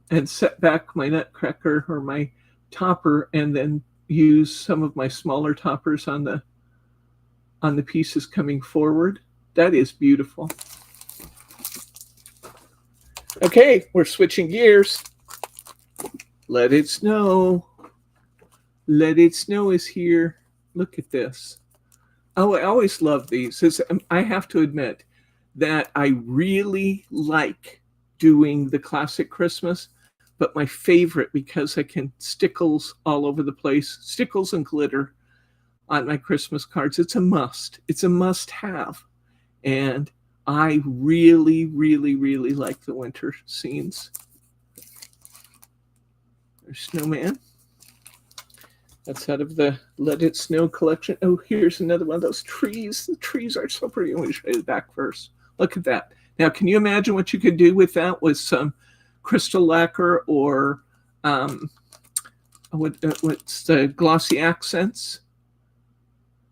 back my Nutcracker or my topper, and then use some of my smaller toppers on the pieces coming forward. That is beautiful. Okay, we're switching gears. Let It Snow. Let It Snow is here. Look at this. Oh, I always love these. I have to admit that I really like doing the classic Christmas, but my favorite, because I can stickles all over the place, stickles and glitter on my Christmas cards. It's a must. It's a must have. And I really, really, really like the winter scenes. There's Snowman. That's out of the Let It Snow collection. Oh, here's another one of those trees. The trees are so pretty. Let me show you the back first. Look at that. Now, can you imagine what you could do with that with some crystal lacquer or what's the glossy accents,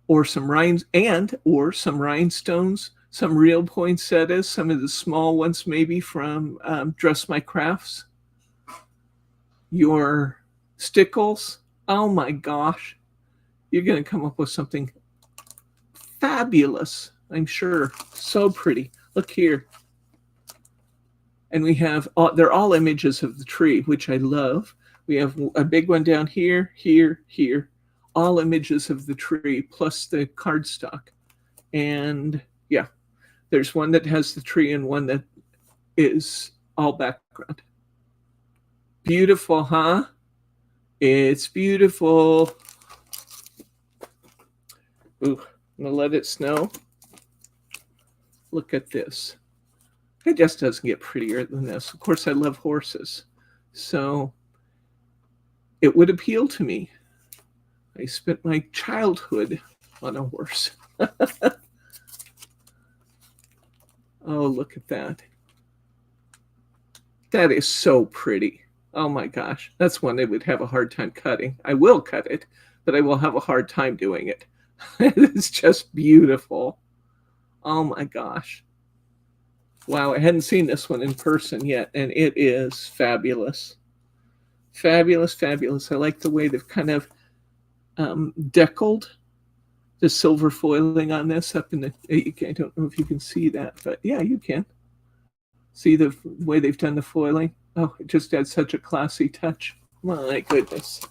or some some rhinestones, some real poinsettias, some of the small ones maybe from Dress My Crafts, your stickles. Oh my gosh, you're going to come up with something fabulous, I'm sure. So pretty. Look here. And we have, they're all images of the tree, which I love. We have a big one down here, here, here. All images of the tree, plus the cardstock. And yeah, there's one that has the tree and one that is all background. Beautiful, huh? It's beautiful. Ooh, I'm gonna let it snow. Look at this. It just doesn't get prettier than this. Of course, I love horses, so it would appeal to me. I spent my childhood on a horse. Oh, look at that. That is so pretty. Oh my gosh. That's one I would have a hard time cutting. I will cut it, but I will have a hard time doing it. It's just beautiful. Oh my gosh. Wow, I hadn't seen this one in person yet, and it is fabulous. Fabulous, fabulous. I like the way they've kind of deckled the silver foiling on this up in the, I don't know if you can see that, but yeah, you can. See the way they've done the foiling? Oh, it just adds such a classy touch. My goodness.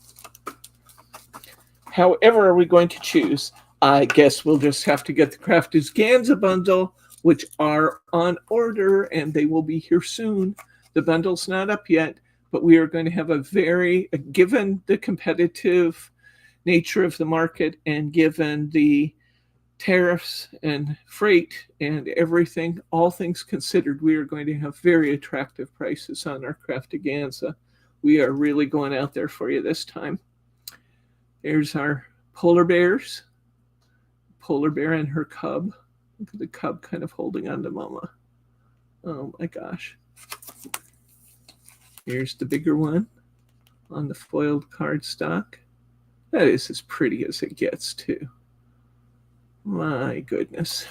However are we going to choose? I guess we'll just have to get the Crafters Ganza bundle, which are on order, and they will be here soon. The bundle's not up yet, but we are going to have a very, given the competitive nature of the market and given the tariffs and freight and everything, all things considered, we are going to have very attractive prices on our Craftaganza. We are really going out there for you this time. There's our polar bears. Polar bear and her cub. Look at the cub kind of holding on to mama. Oh my gosh. Here's the bigger one on the foiled cardstock. That is as pretty as it gets too. My goodness.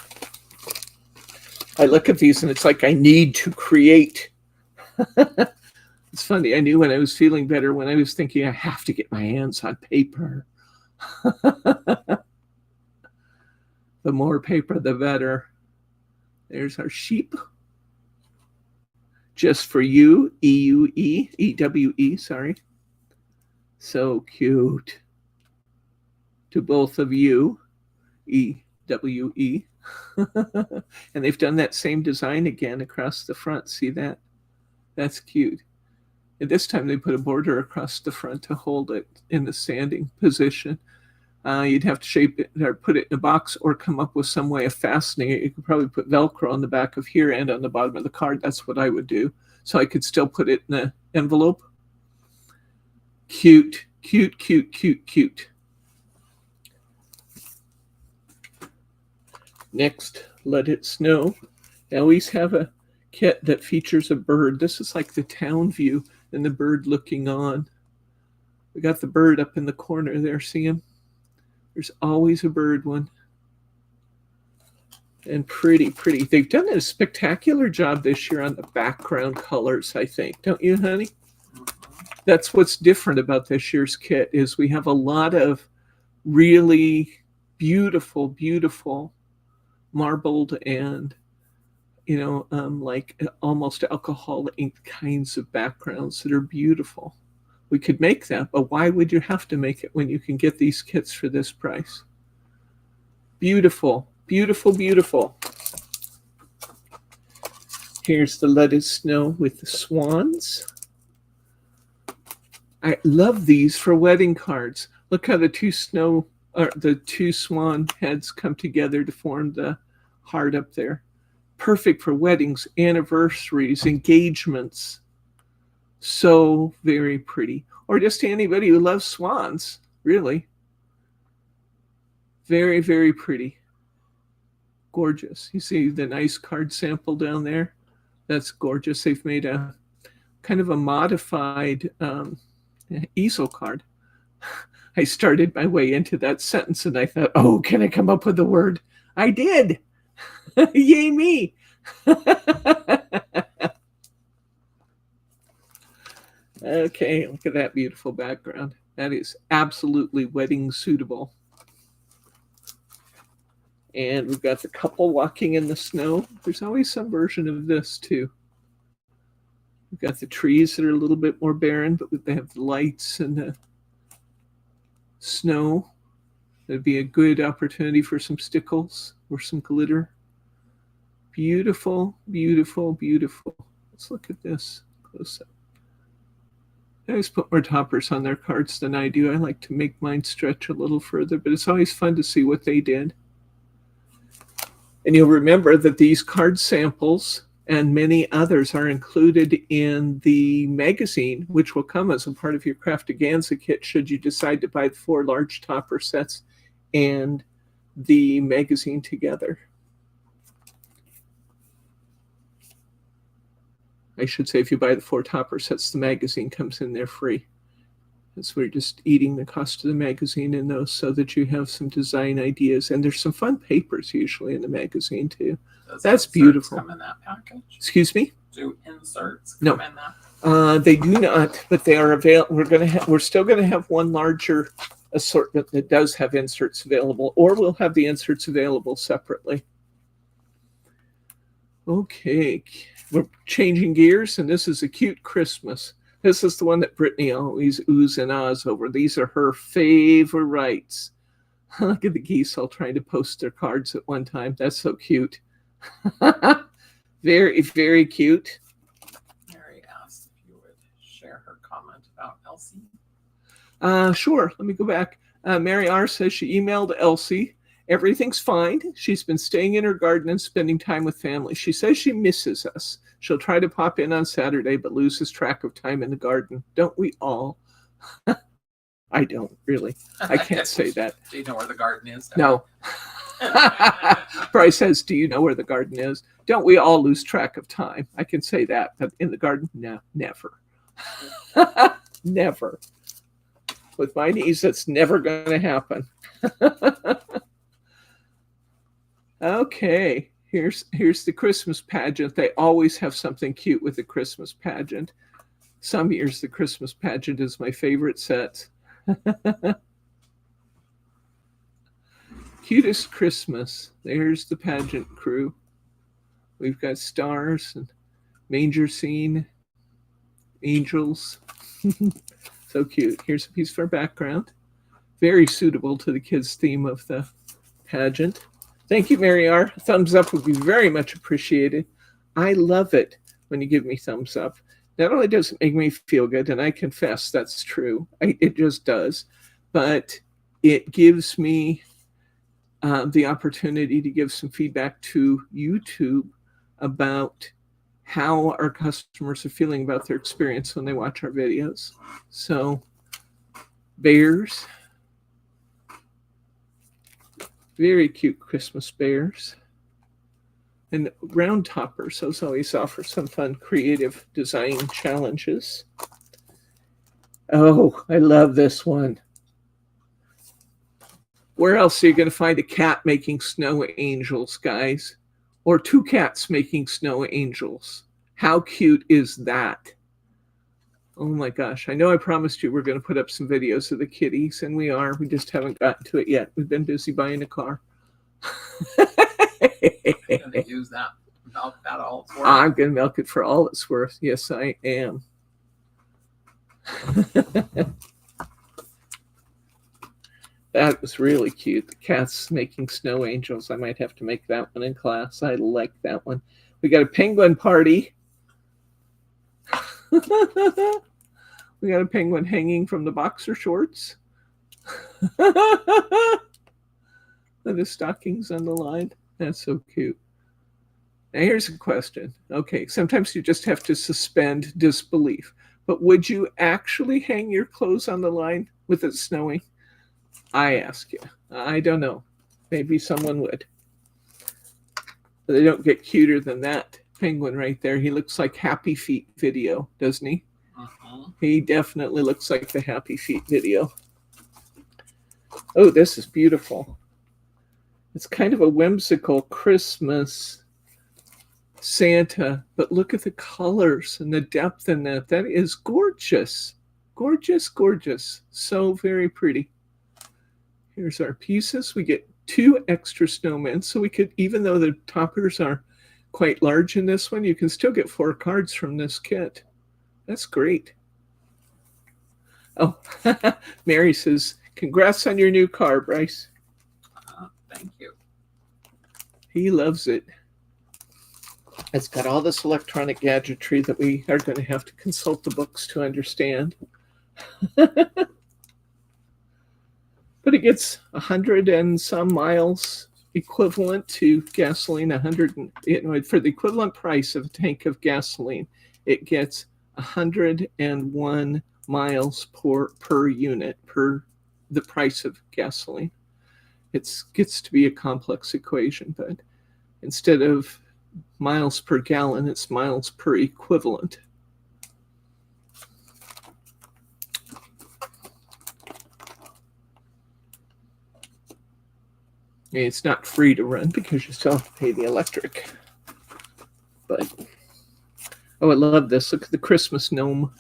I look at these and it's like I need to create. It's funny. I knew when I was feeling better, when I was thinking I have to get my hands on paper. The more paper, the better. There's our sheep. Just for you, E-U-E, E-W-E, sorry. So cute. To both of you, E-W-E. And they've done that same design again across the front. See that? That's cute. And this time they put a border across the front to hold it in the standing position. You'd have to shape it or put it in a box or come up with some way of fastening it. You could probably put Velcro on the back of here and on the bottom of the card. That's what I would do. so I could still put it in the envelope. Cute, cute, cute, cute, cute. Next, Let It Snow. I always have a kit that features a bird. This is like the town view and the bird looking on. We got the bird up in the corner there. See him? There's always a bird one. And pretty, pretty. They've done a spectacular job this year on the background colors, I think. Don't you, honey? That's what's different about this year's kit is we have a lot of really beautiful, beautiful marbled and, like almost alcohol ink kinds of backgrounds that are beautiful. We could make that, but why would you have to make it when you can get these kits for this price? Beautiful, beautiful, beautiful. Here's the Let It Snow with the swans. I love these for wedding cards. Look how the two swan heads come together to form the heart up there. Perfect for weddings, anniversaries, engagements. So very pretty. Or just to anybody who loves swans, really. Very, very pretty. Gorgeous. You see the nice card sample down there? That's gorgeous. They've made a kind of a modified easel card. I started my way into that sentence and I thought, oh, can I come up with a word? I did. Yay me. Okay, look at that beautiful background. That is absolutely wedding suitable. And we've got the couple walking in the snow. There's always some version of this too. We've got the trees that are a little bit more barren, but they have the lights and the snow. That'd be a good opportunity for some stickles or some glitter. Beautiful, beautiful, beautiful. Let's look at this close up. They always put more toppers on their cards than I do. I like to make mine stretch a little further, but it's always fun to see what they did. And you'll remember that these card samples and many others are included in the magazine, which will come as a part of your Craftaganza kit should you decide to buy the 4 large topper sets and the magazine together. I should say if you buy the 4 topper sets, the magazine comes in there free. So we're just eating the cost of the magazine in those so that you have some design ideas. And there's some fun papers usually in the magazine too. Does That's inserts beautiful. Come in that package? Excuse me? Do inserts No. come in that? They do not, but they are available. We're still going to have one larger assortment that does have inserts available, or we'll have the inserts available separately. Okay, we're changing gears, and this is a cute Christmas. This is the one that Brittany always oohs and ahs over. These are her favorites. Look at the geese all trying to post their cards at one time. That's so cute. Very, very cute. Mary asked if you would share her comment about Elsie. Sure, let me go back. Mary R. says she emailed Elsie. Everything's fine. She's been staying in her garden and spending time with family. She says she misses us. She'll try to pop in on Saturday, but loses track of time in the garden. Don't we all? I don't, really. I can't say that. Do you know where the garden is? No. Bryce says, do you know where the garden is? Don't we all lose track of time? I can say that, but in the garden, no, never. Never. With my niece, that's never going to happen. Okay, here's the Christmas pageant. They always have something cute with the Christmas pageant. Some years the Christmas pageant is my favorite set. Cutest Christmas. There's the pageant crew. We've got stars and manger scene, angels. So cute. Here's a piece for our background. Very suitable to the kids' theme of the pageant. Thank you, Mary R. A thumbs up would be very much appreciated. I love it when you give me thumbs up. Not only does it make me feel good, and I confess that's true, it just does, but it gives me the opportunity to give some feedback to YouTube about how our customers are feeling about their experience when they watch our videos. So, bears, very cute Christmas bears. And round toppers, those always offer some fun creative design challenges. Oh, I love this one. Where else are you going to find a cat making snow angels, guys? Or two cats making snow angels? How cute is that? Oh my gosh. I know I promised you we're going to put up some videos of the kitties, and we are. We just haven't gotten to it yet. We've been busy buying a car. I'm gonna use that. Milk that all it's worth. I'm going to milk it for all it's worth. Yes, I am. That was really cute. The cat's making snow angels. I might have to make that one in class. I like that one. We got a penguin party. We got a penguin hanging from the boxer shorts. And the stockings on the line. That's so cute. Now here's a question. Okay, sometimes you just have to suspend disbelief. But would you actually hang your clothes on the line with it snowing? I ask you. I don't know. Maybe someone would. But they don't get cuter than that penguin right there. He looks like Happy Feet video, doesn't he? Uh-huh. He definitely looks like the Happy Feet video. Oh, this is beautiful. It's kind of a whimsical Christmas Santa, but look at the colors and the depth in that. That is gorgeous. Gorgeous, gorgeous. So very pretty. Here's our pieces. We get 2 extra snowmen. So we could, even though the toppers are quite large in this one, you can still get 4 cards from this kit. That's great. Oh, Mary says, congrats on your new car, Bryce. Thank you. He loves it. It's got all this electronic gadgetry that we are going to have to consult the books to understand. But it gets 100 and some miles equivalent to gasoline. 100 for the equivalent price of a tank of gasoline, it gets 101 miles per unit per the price of gasoline. It gets to be a complex equation, but instead of miles per gallon, it's miles per equivalent. And it's not free to run because you still have to pay the electric. But, oh, I love this. Look at the Christmas gnome.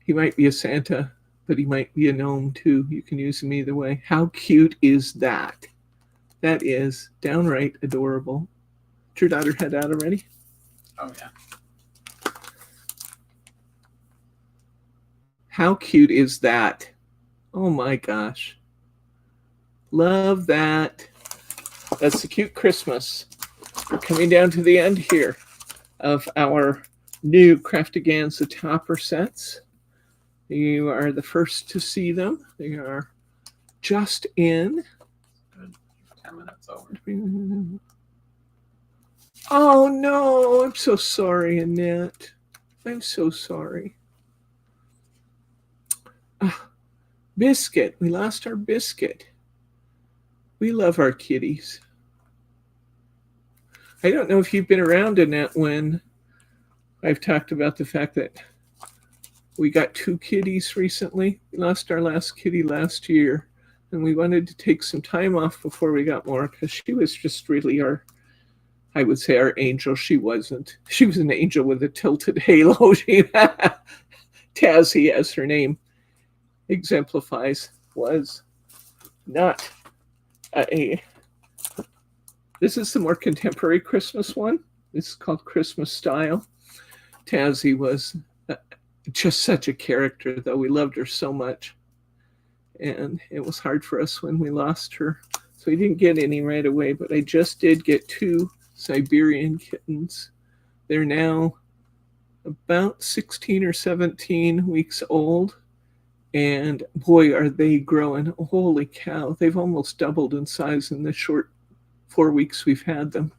He might be a Santa, but he might be a gnome too. You can use him either way. How cute is that? That is downright adorable. Did your daughter head out already? Oh, yeah. How cute is that? Oh my gosh. Love that. That's the cute Christmas. We're coming down to the end here of our new Craftaganza topper sets. You are the first to see them. They are just in. 10 minutes over. Oh no, I'm so sorry, Annette. I'm so sorry. Biscuit. We lost our Biscuit. We love our kitties. I don't know if you've been around, Annette, when I've talked about the fact that we got 2 kitties recently. We lost our last kitty last year, and we wanted to take some time off before we got more because she was just really our, I would say, our angel. She wasn't. She was an angel with a tilted halo. Tazzy, as her name exemplifies, was not a. This is the more contemporary Christmas one. This is called Christmas Style. Tazzy was just such a character, though. We loved her so much. And it was hard for us when we lost her. So we didn't get any right away, but I just did get 2 Siberian kittens. They're now about 16 or 17 weeks old. And boy, are they growing. Holy cow. They've almost doubled in size in the short 4 weeks we've had them.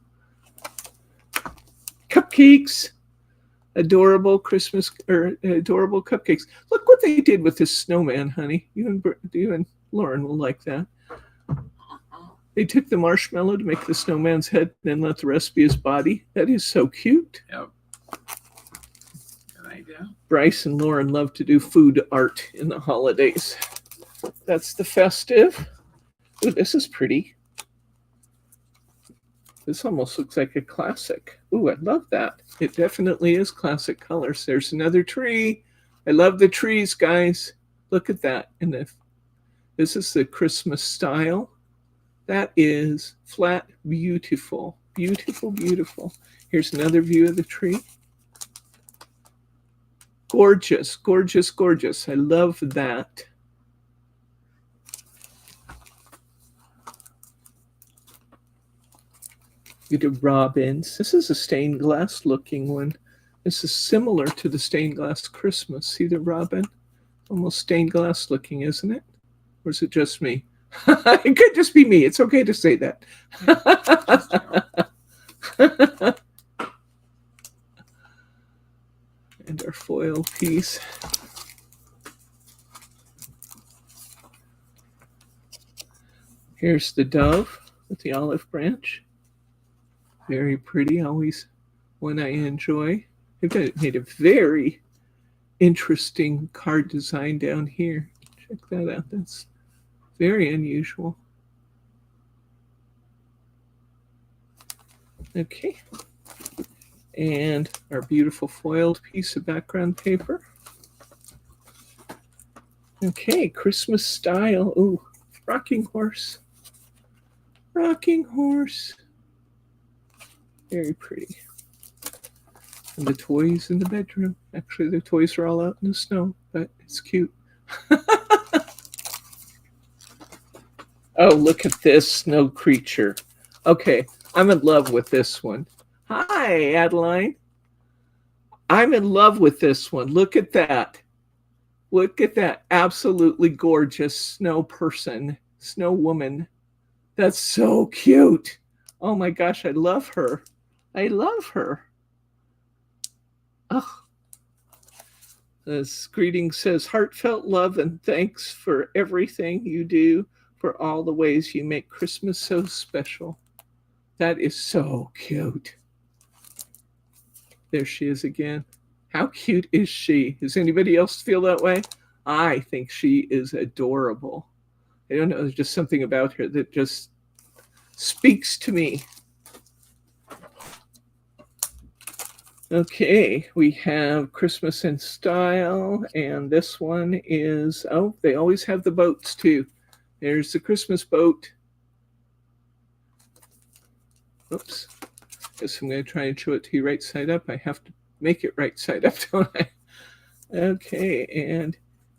Cupcakes. adorable Christmas or adorable cupcakes. Look what they did with this snowman, honey. You and Lauren will like that. They took the marshmallow to make the snowman's head and then let the rest be his body. That is so cute. Yep. Good idea. Bryce and Lauren love to do food art in the holidays. That's the festive. Ooh, this is pretty. This almost looks like a classic. Ooh, I love that. It definitely is classic colors. There's another tree. I love the trees, guys. Look at that. And this is the Christmas style. That is flat, beautiful. Beautiful, beautiful. Here's another view of the tree. Gorgeous, gorgeous, gorgeous. I love that. You do robins. This is a stained glass looking one. This is similar to the stained glass Christmas. See the robin? Almost stained glass looking, isn't it? Or is it just me? It could just be me. It's okay to say that. And our foil piece. Here's the dove with the olive branch. Very pretty, always one I enjoy. They've made a very interesting card design down here. Check that out. That's very unusual. Okay. And our beautiful foiled piece of background paper. Okay, Christmas style. Ooh, rocking horse. Rocking horse. Very pretty. And the toys in the bedroom. Actually, the toys are all out in the snow, but it's cute. Oh, look at this snow creature. Okay, I'm in love with this one. Hi, Adeline. I'm in love with this one. Look at that. Look at that absolutely gorgeous snow person, snow woman. That's so cute. Oh my gosh, I love her. I love her. Oh. This greeting says, heartfelt love and thanks for everything you do, for all the ways you make Christmas so special. That is so cute. There she is again. How cute is she? Does anybody else feel that way? I think she is adorable. I don't know, there's just something about her that just speaks to me. Okay, we have Christmas in Style, and this one is, oh, they always have the boats too. There's the Christmas boat. Oops. Guess I'm going to try and show it to you right side up. I have to make it right side up, don't I? Okay, and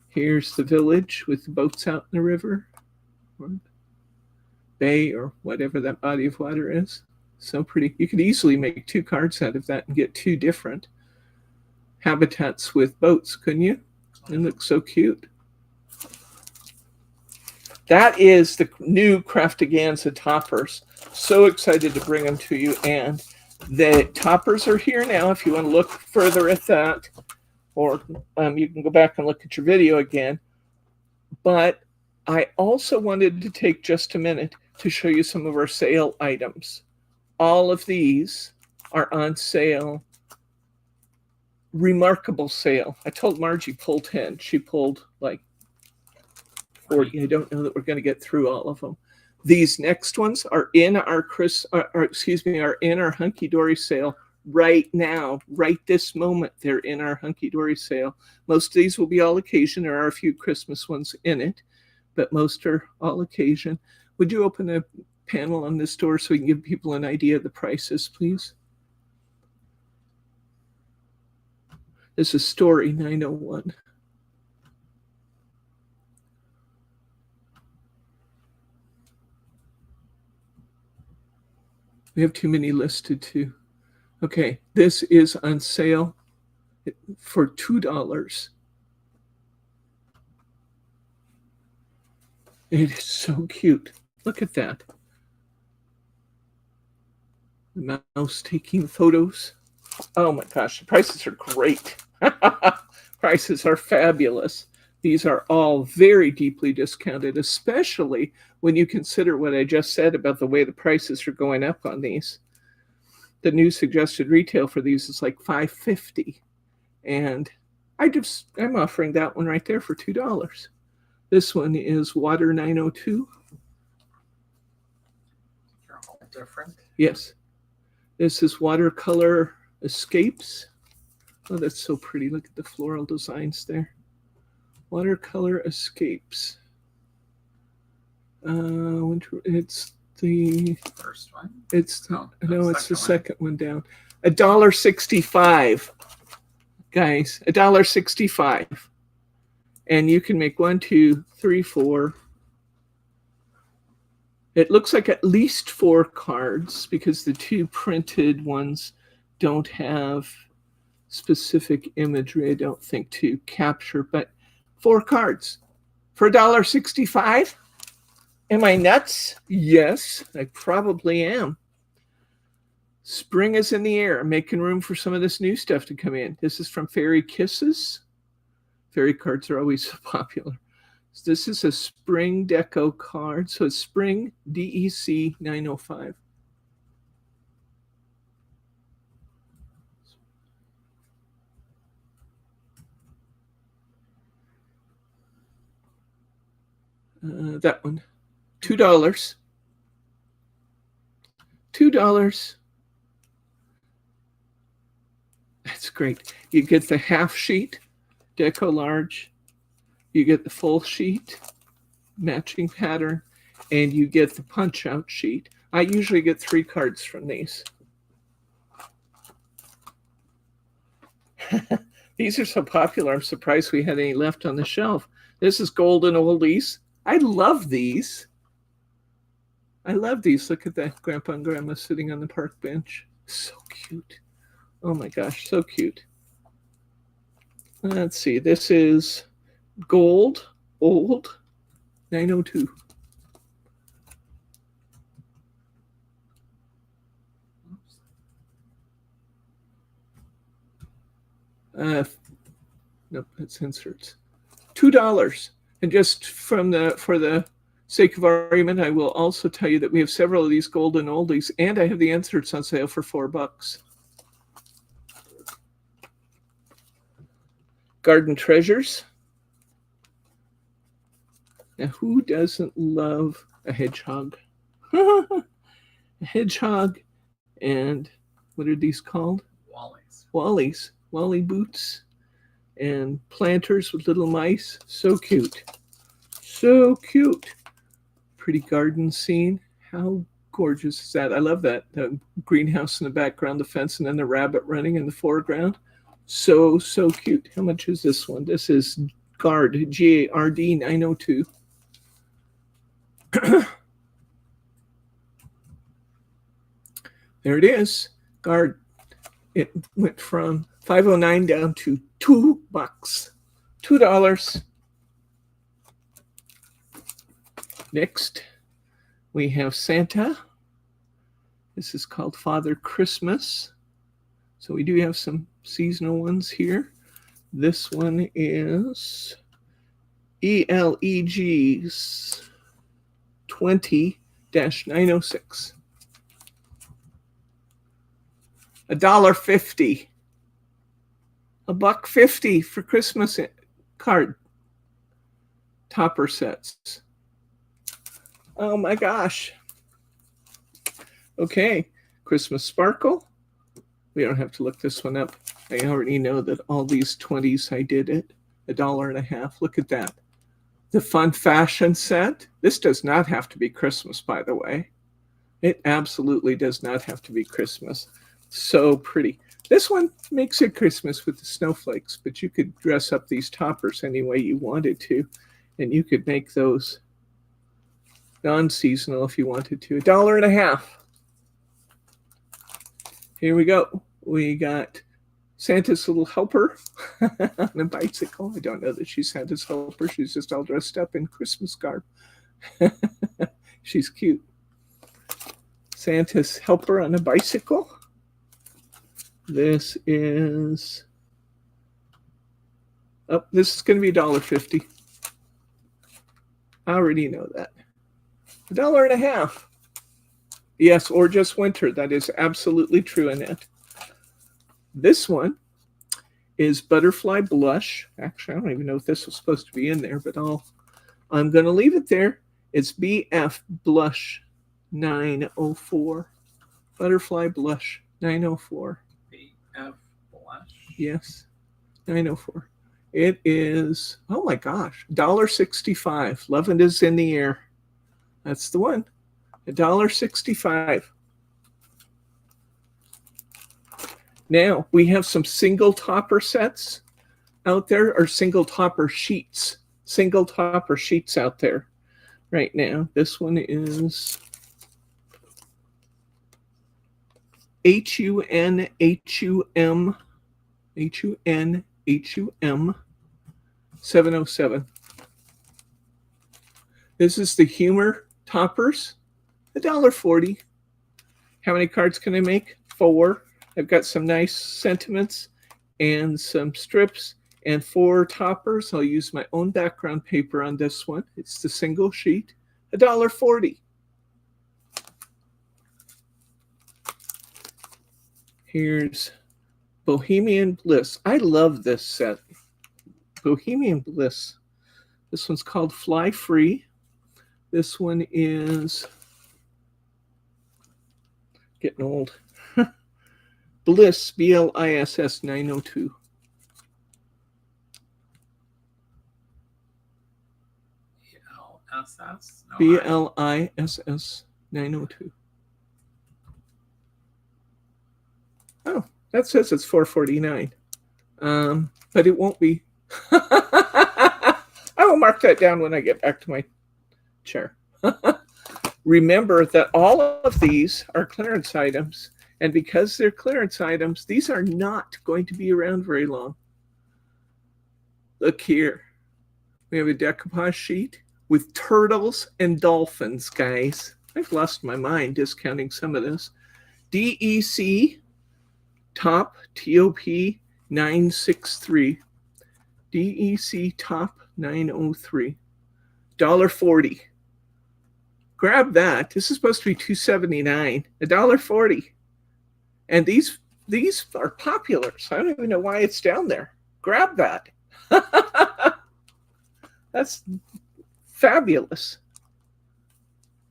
here's the village with the boats out in the river, or bay, or whatever that body of water is. So pretty. You could easily make 2 cards out of that and get 2 different habitats with boats, couldn't you? It looks so cute. That is the new Craftaganza toppers. So excited to bring them to you. And the toppers are here now if you want to look further at that. Or you can go back and look at your video again. But I also wanted to take just a minute to show you some of our sale items. All of these are on sale. Remarkable sale. I told Margie pull 10. She pulled like 40. I don't know that we're going to get through all of them. These next ones are in our are in our Hunky Dory sale right now, right this moment. They're in our Hunky Dory sale. Most of these will be all occasion. There are a few Christmas ones in it, but most are all occasion. Would you open a panel on this door so we can give people an idea of the prices, please? This is Story 901. We have too many listed too. Okay, this is on sale for $2. It is so cute. Look at that. The mouse taking photos. Oh my gosh, the prices are great. Prices are fabulous. These are all very deeply discounted, especially when you consider what I just said about the way the prices are going up on these. The new suggested retail for these is like $5.50, and I'm offering that one right there for $2. This one is Water 902. They're all different. Yes. This is Watercolor Escapes. Oh, that's so pretty. Look at the floral designs there. Watercolor Escapes. It's the First one. it's No, no, it's the second second one down. $1.65, guys. $1.65, and you can make 1, 2, 3, 4. It looks like at least 4 cards because the 2 printed ones don't have specific imagery, I don't think, to capture, but 4 cards for $1.65. Am I nuts? Yes, I probably am. Spring is in the air. I'm making room for some of this new stuff to come in. This is from Fairy Kisses. Fairy cards are always so popular. So this is a spring deco card. So it's spring DEC 905. That one. $2. $2. That's great. You get the half sheet, deco large. You get the full sheet, matching pattern, and you get the punch out sheet. I usually get 3 cards from these. These are so popular. I'm surprised we had any left on the shelf. This is Golden Oldies. I love these. I love these. Look at that grandpa and grandma sitting on the park bench. So cute. Oh my gosh, so cute. Let's see. This is Gold Old 902. Nope, that's inserts. $2. And just for the sake of argument, I will also tell you that we have several of these Golden Oldies, and I have the inserts on sale for $4. Garden Treasures. Now, who doesn't love a hedgehog? A hedgehog, and what are these called? Wally's. Wally's. Wally boots and planters with little mice. So cute. So cute. Pretty garden scene. How gorgeous is that? I love that. The greenhouse in the background, the fence, and then the rabbit running in the foreground. So, so cute. How much is this one? This is Gard, G-A-R-D 902. There it is. Gard. It went from $5.09 down to $2. $2. Next, we have Santa. This is called Father Christmas. So we do have some seasonal ones here. This one is ELEG's 20-906. $1.50. $1.50 for Christmas card topper sets. Oh my gosh. Okay, Christmas Sparkle. We don't have to look this one up. I already know that all these 20s I did at $1.50. Look at that. The Fun Fashion set. This does not have to be Christmas, by the way. It absolutely does not have to be Christmas. So pretty. This one makes it Christmas with the snowflakes, but you could dress up these toppers any way you wanted to, and you could make those non-seasonal if you wanted to. $1.50. Here we go. We got Santa's little helper on a bicycle. I don't know that she's Santa's helper. She's just all dressed up in Christmas garb. She's cute. Santa's helper on a bicycle. This is, oh, this is going to be $1.50. I already know that. $1.50. Yes, or just winter. That is absolutely true, Annette. This one is Butterfly Blush. Actually, I don't even know if this was supposed to be in there, but I'm going to leave it there. It's BF Blush 904. Butterfly Blush 904. BF Blush. Yes, 904. It is, oh my gosh, $1.65. Loving is in the air. That's the one. $1.65. Now we have some single topper sets out there, or single topper sheets. Single topper sheets out there right now. This one is HUN 707. This is the humor toppers, $1.40. How many cards can I make? 4. I've got some nice sentiments and some strips and 4 toppers. I'll use my own background paper on this one. It's the single sheet, $1.40. Here's Bohemian Bliss. I love this set. Bohemian Bliss. This one's called Fly Free. This one is getting old. Bliss, BLISS 902. BLSS? No, BLISS 902. Oh, that says it's $4.49. But it won't be. I will mark that down when I get back to my chair. Remember that all of these are clearance items, and because they're clearance items, these are not going to be around very long. Look here. We have a decoupage sheet with turtles and dolphins, guys. I've lost my mind discounting some of this. DEC Top TOP 963. DEC Top 903. $1.40. Grab that. This is supposed to be $2.79. $1.40. And these are popular, so I don't even know why it's down there. Grab that. That's fabulous.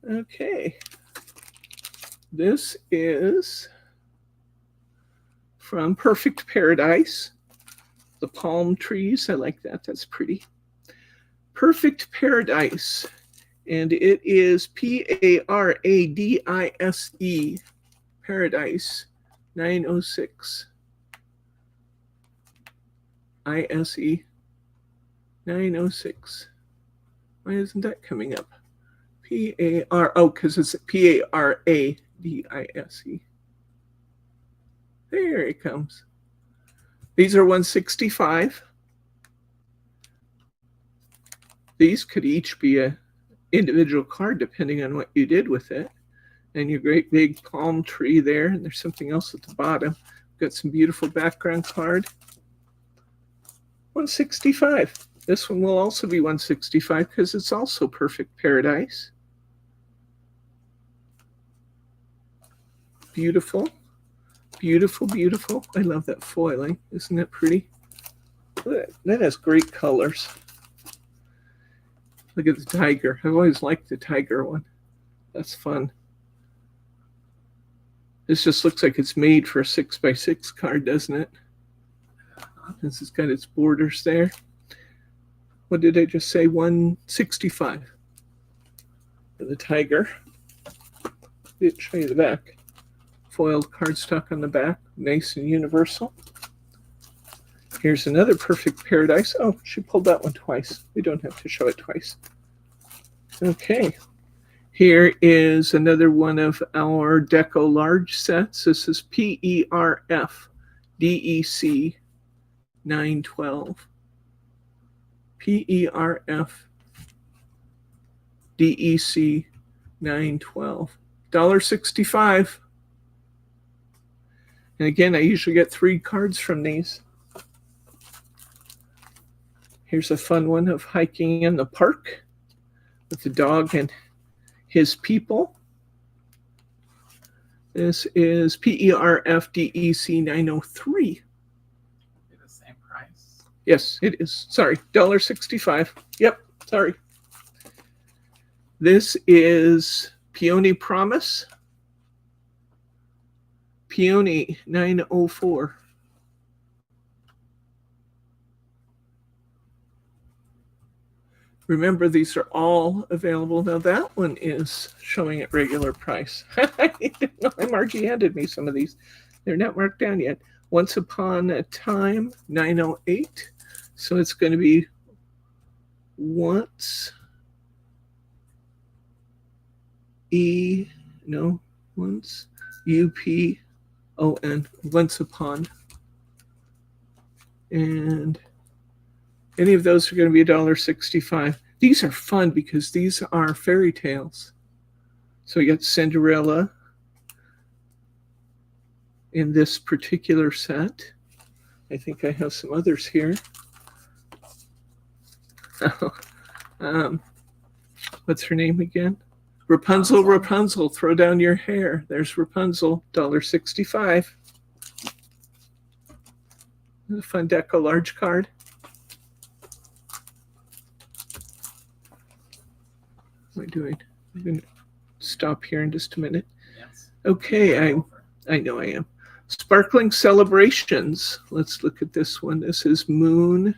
Okay. This is from Perfect Paradise. The palm trees. I like that. That's pretty. Perfect Paradise. And it is PARADISE. Paradise 906. ISE 906. Why isn't that coming up? Oh, because it's PARADISE. There it comes. These are $165. These could each be a individual card depending on what you did with it. And your great big palm tree there, and there's something else at the bottom. Got some beautiful background card. $165. This one will also be $165 because it's also Perfect Paradise. Beautiful. Beautiful, beautiful. I love that foiling. Isn't that pretty? That has great colors. Look at the tiger. I've always liked the tiger one. That's fun. This just looks like it's made for a 6x6 card, doesn't it? This has got its borders there. What did I just say? $165 for the tiger. Let's show you the back. Foiled cardstock on the back. Nice and universal. Here's another Perfect Paradise. Oh, she pulled that one twice. We don't have to show it twice. Okay. Here is another one of our Deco large sets. This is PERF DEC 912. PERF DEC 912. $1.65. And again, I usually get 3 cards from these. Here's a fun one of hiking in the park with the dog and his people. This is PERFDEC 903. Be the same price. Yes, it is. Sorry, $1.65. Yep, sorry. This is Peony Promise. Peony 904. Remember, these are all available. Now that one is showing at regular price. I didn't know. MRG handed me some of these. They're not marked down yet. Once Upon a Time 908. So it's going to be once once UPON, Once Upon. And any of those are going to be $1.65. These are fun because these are fairy tales. So we got Cinderella in this particular set. I think I have some others here. What's her name again? Rapunzel, Rapunzel, throw down your hair. There's Rapunzel, $1.65. A fun Deco large card. What am I doing? I'm going to stop here in just a minute. Yes. Okay, I know I am. Sparkling Celebrations. Let's look at this one. This is Moon,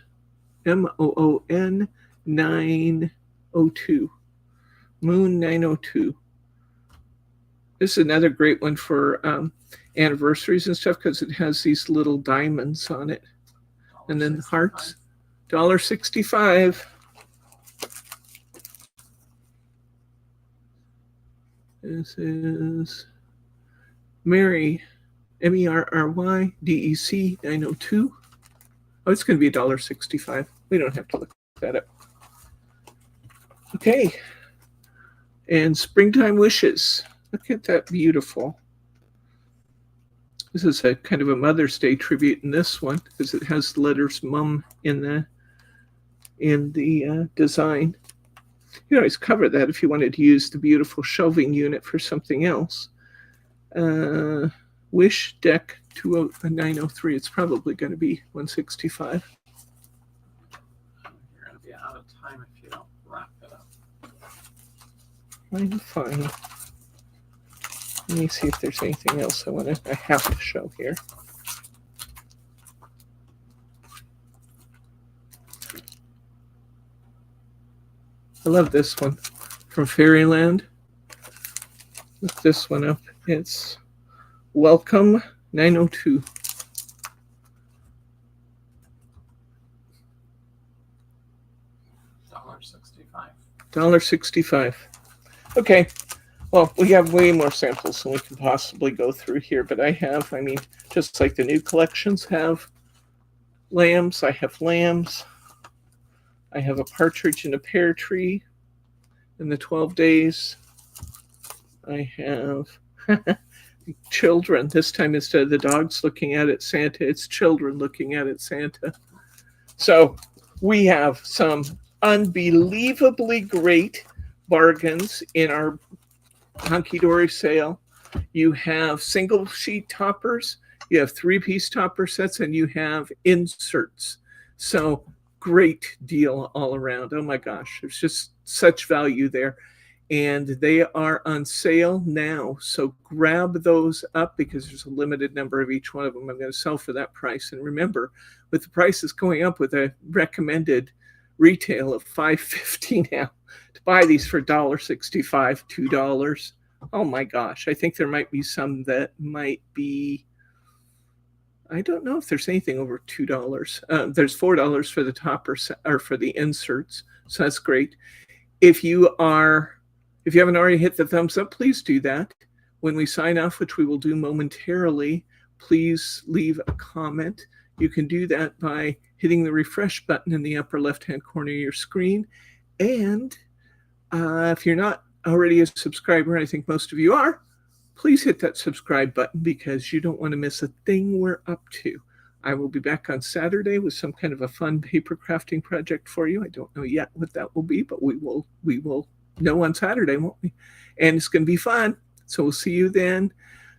MOON 902. Moon 902. This is another great one for anniversaries and stuff because it has these little diamonds on it. And then hearts. $1.65. This is Mary, MERRY, DEC 902. Oh, it's going to be $1.65. We don't have to look that up. Okay. And Springtime Wishes. Look at that, beautiful. This is a kind of a Mother's Day tribute in this one because it has the letters Mum in the design. You can always cover that if you wanted to use the beautiful shelving unit for something else. Wish Deck 903. It's probably going to be $165. You're going to be out of time if you don't wrap it up. I'm fine. Let me see if there's anything else I have to show here. I love this one from Fairyland. Look this one up. It's Welcome 902. $1.65. Okay. Well, we have way more samples than we can possibly go through here, but just like the new collections have lambs, I have lambs. I have a partridge in a pear tree in the 12 days. I have children. This time, instead of the dogs looking at it, Santa, it's children looking at it, Santa. So we have some unbelievably great bargains in our Hunky Dory sale. You have single sheet toppers, you have 3-piece topper sets, and you have inserts. So great deal all around. Oh my gosh, there's just such value there. And they are on sale now. So grab those up because there's a limited number of each one of them. I'm going to sell for that price. And remember, with the prices going up with a recommended retail of $5.50 now, to buy these for $1.65, $2. Oh my gosh. I think there might be some that might be, I don't know if there's anything over $2. There's $4 for the topper or for the inserts. So that's great. If you haven't already hit the thumbs up, please do that. When we sign off, which we will do momentarily, please leave a comment. You can do that by hitting the refresh button in the upper left-hand corner of your screen. And if you're not already a subscriber, and I think most of you are, please hit that subscribe button because you don't want to miss a thing we're up to. I will be back on Saturday with some kind of a fun paper crafting project for you. I don't know yet what that will be, but we will know on Saturday, won't we? And it's going to be fun. So we'll see you then.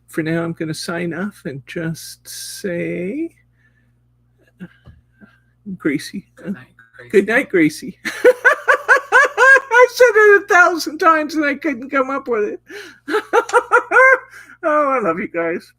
For now, I'm going to sign off and just say, Gracie. Good night, Gracie. Good night, Gracie. I said it 1,000 times and I couldn't come up with it. Oh, I love you guys.